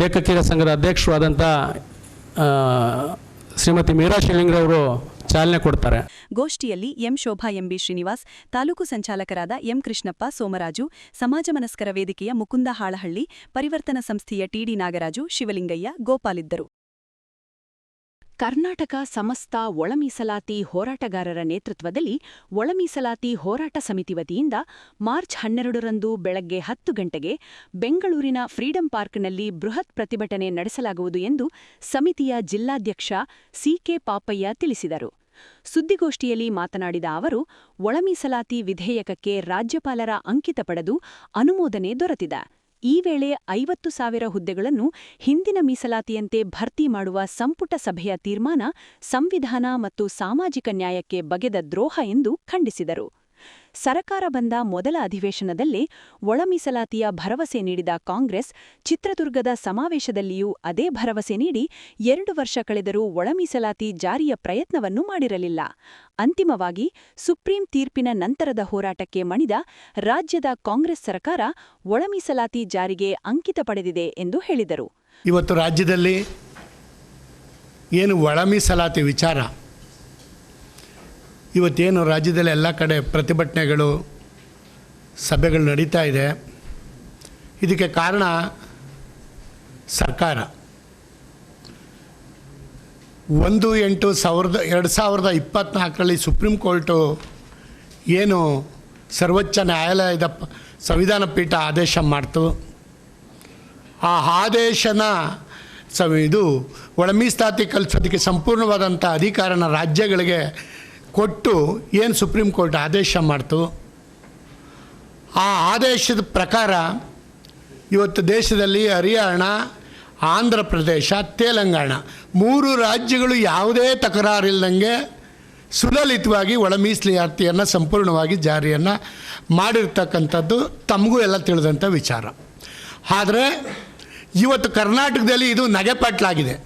ಲೇಖಕಿಯರ ಸಂಘದ ಅಧ್ಯಕ್ಷರಾದಂಥ ಶ್ರೀಮತಿ ಮೀರಾ ಶಿಲಿಂಗ್ರವರು ಚಾಲನೆ ಕೊಡ್ತಾರೆ. ಗೋಷ್ಠಿಯಲ್ಲಿ ಎಂ ಶೋಭಾ, ಎಂಬಿ ಶ್ರೀನಿವಾಸ್, ತಾಲೂಕು ಸಂಚಾಲಕರಾದ ಎಂ ಕೃಷ್ಣಪ್ಪ, ಸೋಮರಾಜು, ಸಮಾಜ ಮನಸ್ಕರ ವೇದಿಕೆಯ ಮುಕುಂದ ಹಾಳಹಳ್ಳಿ, ಪರಿವರ್ತನಾ ಸಂಸ್ಥೆಯ ಟಿಡಿ ನಾಗರಾಜು, ಶಿವಲಿಂಗಯ್ಯ, ಗೋಪಾಲಿದ್ದರು. ಕರ್ನಾಟಕ ಸಮಸ್ತ ಒಳ ಮೀಸಲಾತಿ ಹೋರಾಟಗಾರರ ನೇತೃತ್ವದಲ್ಲಿ ಒಳ ಮೀಸಲಾತಿ ಹೋರಾಟ ಸಮಿತಿ ವತಿಯಿಂದ ಮಾರ್ಚ್ 12ರಂದು ಬೆಳಗ್ಗೆ 10 ಗಂಟೆಗೆ ಬೆಂಗಳೂರಿನ ಫ್ರೀಡಂ ಪಾರ್ಕ್ನಲ್ಲಿ ಬೃಹತ್ ಪ್ರತಿಭಟನೆ ನಡೆಸಲಾಗುವುದು ಎಂದು ಸಮಿತಿಯ ಜಿಲ್ಲಾಧ್ಯಕ್ಷ ಸಿಕೆ ಪಾಪಯ್ಯ ತಿಳಿಸಿದರು. ಸುದ್ದಿಗೋಷ್ಠಿಯಲ್ಲಿ ಮಾತನಾಡಿದ ಅವರು, ಒಳ ಮೀಸಲಾತಿ ವಿಧೇಯಕಕ್ಕೆ ರಾಜ್ಯಪಾಲರ ಅಂಕಿತ ಪಡೆದು ಅನುಮೋದನೆ ದೊರೆತಿದೆ. ಈ ವೇಳೆ 50,000 ಹುದ್ದೆಗಳನ್ನು ಹಿಂದಿನ ಮೀಸಲಾತಿಯಂತೆ ಭರ್ತಿ ಮಾಡುವ ಸಂಪುಟ ಸಭೆಯ ತೀರ್ಮಾನ ಸಂವಿಧಾನ ಮತ್ತು ಸಾಮಾಜಿಕ ನ್ಯಾಯಕ್ಕೆ ಬಗೆದ ದ್ರೋಹ ಎಂದು ಖಂಡಿಸಿದರು. ಸರಕಾರ ಬಂದ ಮೊದಲ ಅಧಿವೇಶನದಲ್ಲೇ ಒಳ ಮೀಸಲಾತಿಯ ಭರವಸೆ ನೀಡಿದ ಕಾಂಗ್ರೆಸ್ ಚಿತ್ರದುರ್ಗದ ಸಮಾವೇಶದಲ್ಲಿಯೂ ಅದೇ ಭರವಸೆ ನೀಡಿ 2 ವರ್ಷ ಕಳೆದರೂ ಒಳ ಮೀಸಲಾತಿ ಜಾರಿಯ ಪ್ರಯತ್ನವನ್ನೂ ಮಾಡಿರಲಿಲ್ಲ. ಅಂತಿಮವಾಗಿ ಸುಪ್ರೀಂ ತೀರ್ಪಿನ ನಂತರದ ಹೋರಾಟಕ್ಕೆ ಮಣಿದ ರಾಜ್ಯದ ಕಾಂಗ್ರೆಸ್ ಸರ್ಕಾರ ಒಳ ಮೀಸಲಾತಿ ಜಾರಿಗೆ ಅಂಕಿತ ಪಡೆದಿದೆ ಎಂದು ಹೇಳಿದರು. ಇವತ್ತು ರಾಜ್ಯದಲ್ಲಿ ಏನು ಒಳ ಮೀಸಲಾತಿ ವಿಚಾರ, ಇವತ್ತೇನು ರಾಜ್ಯದಲ್ಲಿ ಎಲ್ಲ ಕಡೆ ಪ್ರತಿಭಟನೆಗಳು, ಸಭೆಗಳು ನಡೀತಾ ಇದೆ, ಇದಕ್ಕೆ ಕಾರಣ ಸರ್ಕಾರ 1/8/2024 ಸುಪ್ರೀಂ ಕೋರ್ಟು ಏನು ಸರ್ವೋಚ್ಚ ನ್ಯಾಯಾಲಯದ ಸಂವಿಧಾನ ಪೀಠ ಆದೇಶ ಮಾಡ್ತು, ಆ ಆದೇಶನ ಇದು ಒಳ ಮೀಸಲಾತಿ ಕಲ್ಸೋದಕ್ಕೆ ಸಂಪೂರ್ಣವಾದಂಥ ಅಧಿಕಾರನ ರಾಜ್ಯಗಳಿಗೆ ಕೊಟ್ಟು ಏನು ಸುಪ್ರೀಂ ಕೋರ್ಟ್ ಆದೇಶ ಮಾಡ್ತು, ಆ ಆದೇಶದ ಪ್ರಕಾರ ಇವತ್ತು ದೇಶದಲ್ಲಿ ಹರಿಯಾಣ, ಆಂಧ್ರ ಪ್ರದೇಶ, ತೆಲಂಗಾಣ 3 ರಾಜ್ಯಗಳು ಯಾವುದೇ ತಕರಾರಿಲ್ಲದಂಗೆ ಸುಲಲಿತವಾಗಿ ಒಳ ಮೀಸಲಾತಿಯನ್ನು ಸಂಪೂರ್ಣವಾಗಿ ಜಾರಿಯನ್ನು ಮಾಡಿರ್ತಕ್ಕಂಥದ್ದು ತಮಗೂ ಎಲ್ಲ ತಿಳಿದಂಥ ವಿಚಾರ. ಆದರೆ ಇವತ್ತು ಕರ್ನಾಟಕದಲ್ಲಿ ಇದು ನಗೆಪಟ್ಲಾಗಿದೆ.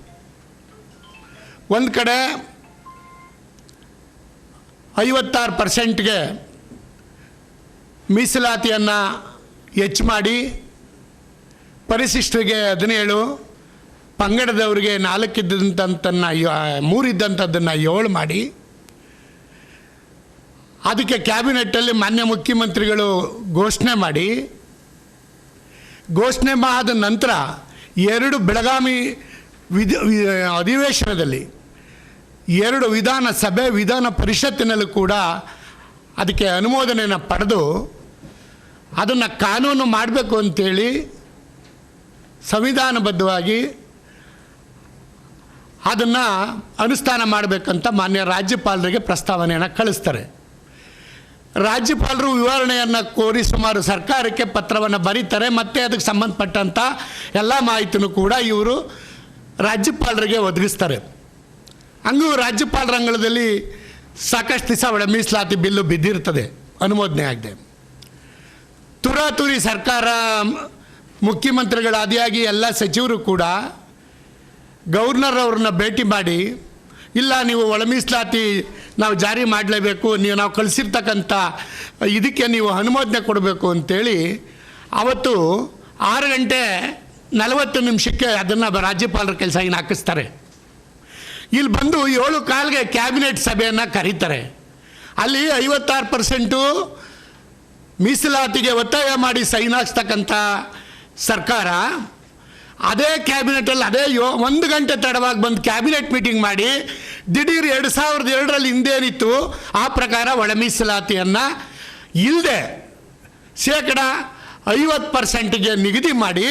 ಒಂದು ಕಡೆ 56%ಗೆ ಮೀಸಲಾತಿಯನ್ನು ಹೆಚ್ಚು ಮಾಡಿ, ಪರಿಶಿಷ್ಟರಿಗೆ 17, ಪಂಗಡದವರಿಗೆ 4 ಇದ್ದಂಥದ್ದನ್ನು 3 ಇದ್ದಂಥದ್ದನ್ನು 7 ಮಾಡಿ, ಅದಕ್ಕೆ ಕ್ಯಾಬಿನೆಟ್ಟಲ್ಲಿ ಮಾನ್ಯ ಮುಖ್ಯಮಂತ್ರಿಗಳು ಘೋಷಣೆ ಮಾಡಿದ ನಂತರ 2 ಬೆಳಗಾವಿ ಅಧಿವೇಶನದಲ್ಲಿ 2 ವಿಧಾನಸಭೆ ವಿಧಾನ ಪರಿಷತ್ತಿನಲ್ಲೂ ಕೂಡ ಅದಕ್ಕೆ ಅನುಮೋದನೆಯನ್ನು ಪಡೆದು ಅದನ್ನು ಕಾನೂನು ಮಾಡಬೇಕು ಅಂತೇಳಿ ಸಂವಿಧಾನಬದ್ಧವಾಗಿ ಅದನ್ನು ಅನುಷ್ಠಾನ ಮಾಡಬೇಕಂತ ಮಾನ್ಯ ರಾಜ್ಯಪಾಲರಿಗೆ ಪ್ರಸ್ತಾವನೆಯನ್ನು ಕಳಿಸ್ತಾರೆ. ರಾಜ್ಯಪಾಲರು ವಿವರಣೆಯನ್ನು ಕೋರಿ ಸುಮಾರು ಸರ್ಕಾರಕ್ಕೆ ಪತ್ರವನ್ನು ಬರೀತಾರೆ. ಮತ್ತು ಅದಕ್ಕೆ ಸಂಬಂಧಪಟ್ಟಂಥ ಎಲ್ಲ ಮಾಹಿತಿನೂ ಕೂಡ ಇವರು ರಾಜ್ಯಪಾಲರಿಗೆ ಒದಗಿಸ್ತಾರೆ. ಹಂಗೂ ರಾಜ್ಯಪಾಲರ ಅಂಗಳದಲ್ಲಿ ಸಾಕಷ್ಟು ದಿವಸ ಒಳ ಮೀಸಲಾತಿ ಬಿಲ್ಲು ಬಿದ್ದಿರ್ತದೆ, ಅನುಮೋದನೆ ಆಗದೆ. ತುರಾತುರಿ ಸರ್ಕಾರ, ಮುಖ್ಯಮಂತ್ರಿಗಳ ಆದಿಯಾಗಿ ಎಲ್ಲ ಸಚಿವರು ಕೂಡ ಗವರ್ನರ್ ಅವ್ರನ್ನ ಭೇಟಿ ಮಾಡಿ, ಇಲ್ಲ ನೀವು ಒಳ ಮೀಸಲಾತಿ ನಾವು ಜಾರಿ ಮಾಡಲೇಬೇಕು, ನಾವು ಕಳಿಸಿರ್ತಕ್ಕಂಥ ಇದಕ್ಕೆ ನೀವು ಅನುಮೋದನೆ ಕೊಡಬೇಕು ಅಂತೇಳಿ ಅವತ್ತು 6:40 ಅದನ್ನು ರಾಜ್ಯಪಾಲರ ಕೆಲಸ ಇನ್ನು ಹಾಕಿಸ್ತಾರೆ. ಇಲ್ಲಿ ಬಂದು 7:15 ಕ್ಯಾಬಿನೆಟ್ ಸಭೆಯನ್ನು ಕರೀತಾರೆ. ಅಲ್ಲಿ 56% ಮೀಸಲಾತಿಗೆ ಒತ್ತಾಯ ಮಾಡಿ ಸೈನ್ ಹಾಕ್ಸ್ತಕ್ಕಂಥ ಸರ್ಕಾರ ಅದೇ ಕ್ಯಾಬಿನೆಟಲ್ಲಿ ಅದೇ 1 ಗಂಟೆ ತಡವಾಗಿ ಬಂದು ಕ್ಯಾಬಿನೆಟ್ ಮೀಟಿಂಗ್ ಮಾಡಿ ದಿಢೀರ್ 2002ರಲ್ಲಿ ಹಿಂದೇನಿತ್ತು ಆ ಪ್ರಕಾರ ಒಳ ಮೀಸಲಾತಿಯನ್ನು ಇಲ್ಲದೆ 50%ಗೆ ನಿಗದಿ ಮಾಡಿ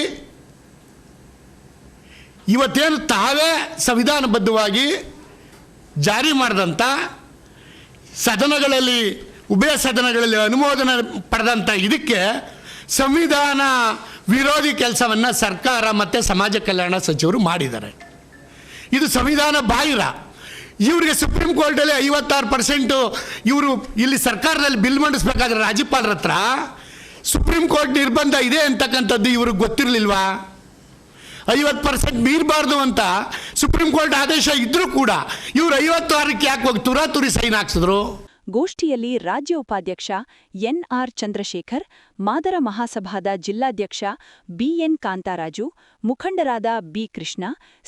ಇವತ್ತೇನು ತಾವೇ ಸಂವಿಧಾನಬದ್ಧವಾಗಿ ಜಾರಿ ಮಾಡಿದಂಥ ಸದನಗಳಲ್ಲಿ, ಉಭಯ ಸದನಗಳಲ್ಲಿ ಅನುಮೋದನೆ ಪಡೆದಂಥ ಇದಕ್ಕೆ ಸಂವಿಧಾನ ವಿರೋಧಿ ಕೆಲಸವನ್ನು ಸರ್ಕಾರ ಮತ್ತು ಸಮಾಜ ಕಲ್ಯಾಣ ಸಚಿವರು ಮಾಡಿದ್ದಾರೆ. ಇದು ಸಂವಿಧಾನ ಬಾಹಿರ. ಇವರಿಗೆ ಸುಪ್ರೀಂ ಕೋರ್ಟಲ್ಲಿ 56% ಇವರು ಇಲ್ಲಿ ಸರ್ಕಾರದಲ್ಲಿ ಬಿಲ್ ಮಂಡಿಸ್ಬೇಕಾದ್ರೆ ರಾಜ್ಯಪಾಲರ ಹತ್ರ ಸುಪ್ರೀಂ ಕೋರ್ಟ್ ನಿರ್ಬಂಧ ಇದೆ ಅಂತಕ್ಕಂಥದ್ದು ಇವ್ರಿಗೆ ಗೊತ್ತಿರಲಿಲ್ವಾ? 50% ಮೀರಬಾರ್ದು ಅಂತ ಸುಪ್ರೀಂ ಕೋರ್ಟ್ ಆದೇಶ ಇದ್ರೂ ಕೂಡ ಇವರು 56ಕ್ಕೆ ಯಾಕೆ ಹೋಗಿ ತುರಾತುರಿ ಸೈನ್ ಹಾಕ್ಸಿದ್ರು? ಗೋಷ್ಠಿಯಲ್ಲಿ ರಾಜ್ಯ ಉಪಾಧ್ಯಕ್ಷ ಎನ್ಆರ್ ಚಂದ್ರಶೇಖರ್, ಮಾದರ ಮಹಾಸಭಾದ ಜಿಲ್ಲಾಧ್ಯಕ್ಷ ಬಿಎನ್ ಕಾಂತಾರಾಜು, ಮುಖಂಡರಾದ ಬಿ ಕೃಷ್ಣ,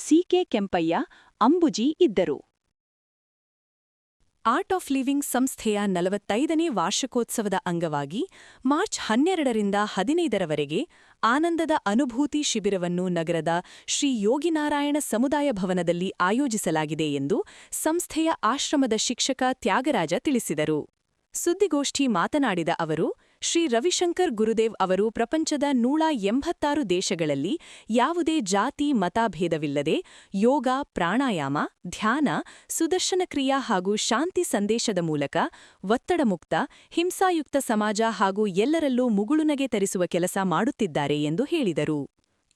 ಸಿಕೆ ಕೆಂಪಯ್ಯ, ಅಂಬುಜಿ ಇದ್ದರು. ಆರ್ಟ್ ಆಫ್ ಲಿವಿಂಗ್ ಸಂಸ್ಥೆಯ 45ನೇ ವಾರ್ಷಿಕೋತ್ಸವದ ಅಂಗವಾಗಿ ಮಾರ್ಚ್ 12ರಿಂದ 15ರವರೆಗೆ ಆನಂದದ ಅನುಭೂತಿ ಶಿಬಿರವನ್ನು ನಗರದ ಶ್ರೀ ಯೋಗಿನಾರಾಯಣ ಸಮುದಾಯ ಭವನದಲ್ಲಿ ಆಯೋಜಿಸಲಾಗಿದೆ ಎಂದು ಸಂಸ್ಥೆಯ ಆಶ್ರಮದ ಶಿಕ್ಷಕ ತ್ಯಾಗರಾಜ ತಿಳಿಸಿದರು. ಸುದ್ದಿಗೋಷ್ಠಿ ಮಾತನಾಡಿದ ಅವರು, ಶ್ರೀ ರವಿಶಂಕರ್ ಗುರುದೇವ್ ಅವರು ಪ್ರಪಂಚದ 186 ದೇಶಗಳಲ್ಲಿ ಯಾವುದೇ ಜಾತಿ ಮತಭೇದವಿಲ್ಲದೆ ಯೋಗ, ಪ್ರಾಣಾಯಾಮ, ಧ್ಯಾನ, ಸುದರ್ಶನ ಕ್ರಿಯಾ ಹಾಗೂ ಶಾಂತಿ ಸಂದೇಶದ ಮೂಲಕ ಒತ್ತಡಮುಕ್ತ, ಹಿಂಸಾಯುಕ್ತ ಸಮಾಜ ಹಾಗೂ ಎಲ್ಲರಲ್ಲೂ ಮುಗುಳುನಗೆ ತರಿಸುವ ಕೆಲಸ ಮಾಡುತ್ತಿದ್ದಾರೆ ಎಂದು ಹೇಳಿದರು.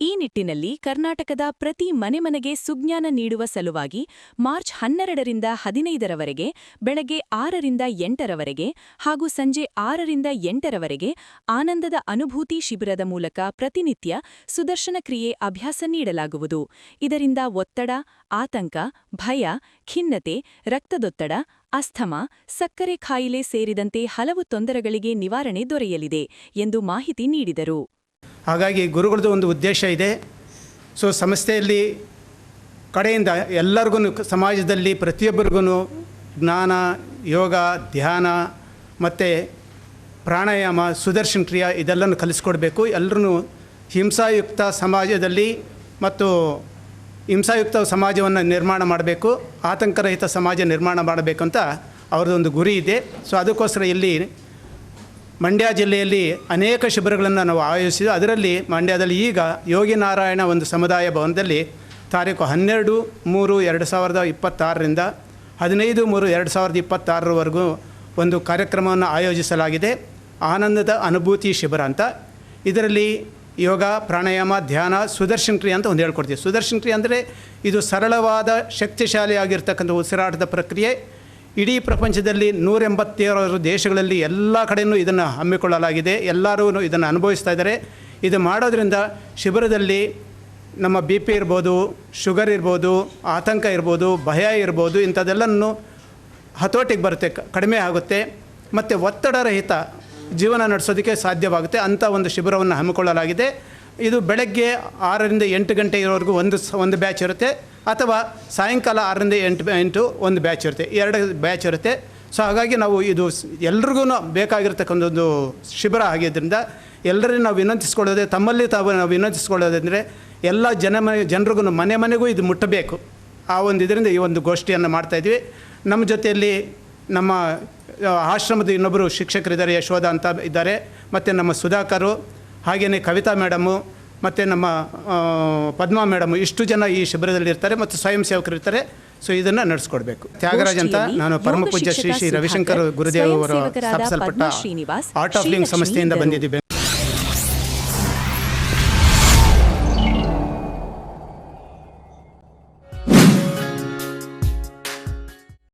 ಈ ನಿಟ್ಟಿನಲ್ಲಿ ಕರ್ನಾಟಕದ ಪ್ರತಿ ಮನೆಮನೆಗೆ ಸುಜ್ಞಾನ ನೀಡುವ ಸಲುವಾಗಿ ಮಾರ್ಚ್ 12ರಿಂದ 15ರವರೆಗೆ ಬೆಳಗ್ಗೆ 6ರಿಂದ 8ರವರೆಗೆ ಹಾಗೂ ಸಂಜೆ 6ರಿಂದ 8ರವರೆಗೆ ಆನಂದದ ಅನುಭೂತಿ ಶಿಬಿರದ ಮೂಲಕ ಪ್ರತಿನಿತ್ಯ ಸುದರ್ಶನ ಕ್ರಿಯೆ ಅಭ್ಯಾಸ ನೀಡಲಾಗುವುದು. ಇದರಿಂದ ಒತ್ತಡ, ಆತಂಕ, ಭಯ, ಖಿನ್ನತೆ, ರಕ್ತದೊತ್ತಡ, ಅಸ್ಥಮಾ, ಸಕ್ಕರೆ ಕಾಯಿಲೆ ಸೇರಿದಂತೆ ಹಲವು ತೊಂದರೆಗಳಿಗೆ ನಿವಾರಣೆ ದೊರೆಯಲಿದೆ ಎಂದು ಮಾಹಿತಿ ನೀಡಿದರು. ಹಾಗಾಗಿ ಗುರುಗಳದ್ದು ಒಂದು ಉದ್ದೇಶ ಇದೆ. ಸಂಸ್ಥೆಯಲ್ಲಿ ಕಡೆಯಿಂದ ಎಲ್ಲರಿಗೂ, ಸಮಾಜದಲ್ಲಿ ಪ್ರತಿಯೊಬ್ಬರಿಗೂ ಜ್ಞಾನ, ಯೋಗ, ಧ್ಯಾನ ಮತ್ತು ಪ್ರಾಣಾಯಾಮ, ಸುದರ್ಶನ ಕ್ರಿಯಾ ಇದೆಲ್ಲನೂ ಕಲಿಸ್ಕೊಡ್ಬೇಕು. ಎಲ್ಲರೂ ಹಿಂಸಾಯುಕ್ತ ಸಮಾಜದಲ್ಲಿ ಮತ್ತು ಹಿಂಸಾಯುಕ್ತ ಸಮಾಜವನ್ನು ನಿರ್ಮಾಣ ಮಾಡಬೇಕು, ಆತಂಕರಹಿತ ಸಮಾಜ ನಿರ್ಮಾಣ ಮಾಡಬೇಕು ಅಂತ ಅವ್ರದ್ದೊಂದು ಗುರಿ ಇದೆ. ಅದಕ್ಕೋಸ್ಕರ ಇಲ್ಲಿ ಮಂಡ್ಯ ಜಿಲ್ಲೆಯಲ್ಲಿ ಅನೇಕ ಶಿಬಿರಗಳನ್ನು ನಾವು ಆಯೋಜಿಸಿದ್ದು. ಅದರಲ್ಲಿ ಮಂಡ್ಯದಲ್ಲಿ ಈಗ ಯೋಗಿನಾರಾಯಣ ಒಂದು ಸಮುದಾಯ ಭವನದಲ್ಲಿ ತಾರೀಕು 12/3/2026ರಿಂದ 15/3/2026ರವರೆಗೂ ಒಂದು ಕಾರ್ಯಕ್ರಮವನ್ನು ಆಯೋಜಿಸಲಾಗಿದೆ. ಆನಂದದ ಅನುಭೂತಿ ಶಿಬಿರ ಅಂತ. ಇದರಲ್ಲಿ ಯೋಗ, ಪ್ರಾಣಾಯಾಮ, ಧ್ಯಾನ, ಸುದರ್ಶನ ಕ್ರಿಯೆ ಅಂತ ಒಂದು ಹೇಳ್ಕೊಡ್ತೀವಿ. ಸುದರ್ಶನ ಕ್ರಿಯೆ ಅಂದರೆ ಇದು ಸರಳವಾದ, ಶಕ್ತಿಶಾಲಿಯಾಗಿರ್ತಕ್ಕಂಥ ಉಸಿರಾಟದ ಪ್ರಕ್ರಿಯೆ. ಇಡೀ ಪ್ರಪಂಚದಲ್ಲಿ 187 ದೇಶಗಳಲ್ಲಿ ಎಲ್ಲ ಕಡೆಯೂ ಇದನ್ನು ಹಮ್ಮಿಕೊಳ್ಳಲಾಗಿದೆ. ಎಲ್ಲರೂ ಇದನ್ನು ಅನುಭವಿಸ್ತಾ ಇದ್ದಾರೆ. ಇದು ಮಾಡೋದ್ರಿಂದ ಶಿಬಿರದಲ್ಲಿ ನಮ್ಮ BP ಇರ್ಬೋದು, ಶುಗರ್ ಇರ್ಬೋದು, ಆತಂಕ ಇರ್ಬೋದು, ಭಯ ಇರ್ಬೋದು, ಇಂಥದ್ದೆಲ್ಲನೂ ಹತೋಟಿಗೆ ಬರುತ್ತೆ, ಕಡಿಮೆ ಆಗುತ್ತೆ ಮತ್ತು ಒತ್ತಡರಹಿತ ಜೀವನ ನಡೆಸೋದಕ್ಕೆ ಸಾಧ್ಯವಾಗುತ್ತೆ ಅಂಥ ಒಂದು ಶಿಬಿರವನ್ನು ಹಮ್ಮಿಕೊಳ್ಳಲಾಗಿದೆ. ಇದು ಬೆಳಗ್ಗೆ 6ರಿಂದ 8 ಗಂಟೆ ಇರೋವರೆಗೂ ಒಂದು ಬ್ಯಾಚ್ ಇರುತ್ತೆ, ಅಥವಾ ಸಾಯಂಕಾಲ 6ರಿಂದ 8 ಒಂದು ಬ್ಯಾಚ್ ಇರುತ್ತೆ, 2 ಬ್ಯಾಚ್ ಇರುತ್ತೆ. ಸೊ ಹಾಗಾಗಿ ನಾವು ಇದು ಎಲ್ರಿಗೂ ಬೇಕಾಗಿರ್ತಕ್ಕಂಥದ್ದು ಶಿಬಿರ ಆಗಿದ್ದರಿಂದ ಎಲ್ಲರಿಗೂ ನಾವು ವಿನಂತಿಸ್ಕೊಳ್ಳೋದೆ, ತಮ್ಮಲ್ಲಿ ತಾವು ನಾವು ವಿನಂತಿಸ್ಕೊಳ್ಳೋದಂದರೆ ಎಲ್ಲ ಜನರಿಗೂ ಮನೆ ಮನೆಗೂ ಇದು ಮುಟ್ಟಬೇಕು. ಆ ಒಂದು ಇದರಿಂದ ಈ ಒಂದು ಗೋಷ್ಠಿಯನ್ನು ಮಾಡ್ತಾಯಿದ್ವಿ. ನಮ್ಮ ಜೊತೆಯಲ್ಲಿ ನಮ್ಮ ಆಶ್ರಮದ ಇನ್ನೊಬ್ಬರು ಶಿಕ್ಷಕರಿದ್ದಾರೆ, ಯಶೋಧ ಅಂತ ಇದ್ದಾರೆ, ಮತ್ತು ನಮ್ಮ ಸುಧಾಕರು, ಹಾಗೆಯೇ ಕವಿತಾ ಮೇಡಮು, ಮತ್ತು ನಮ್ಮ ಪದ್ಮಾ ಮೇಡಮು, ಇಷ್ಟು ಜನ ಈ ಶಿಬಿರದಲ್ಲಿ ಇರ್ತಾರೆ ಮತ್ತು ಸ್ವಯಂ ಸೇವಕರು ಇರ್ತಾರೆ. ಸೊ ಇದನ್ನು ನಡೆಸ್ಕೊಡ್ಬೇಕು. ತ್ಯಾಗರಾಜ್ ಅಂತ ನಾನು ಪರಮ ಪೂಜ್ಯ ಶ್ರೀ ರವಿಶಂಕರ್ ಗುರುದೇವ್ ಅವರು ಸ್ಥಾಪಿಸಲ್ಪಟ್ಟ ಆರ್ಟ್ ಆಫ್ ಲಿವಿಂಗ್ ಸಂಸ್ಥೆಯಿಂದ ಬಂದಿದ್ದೀವಿ.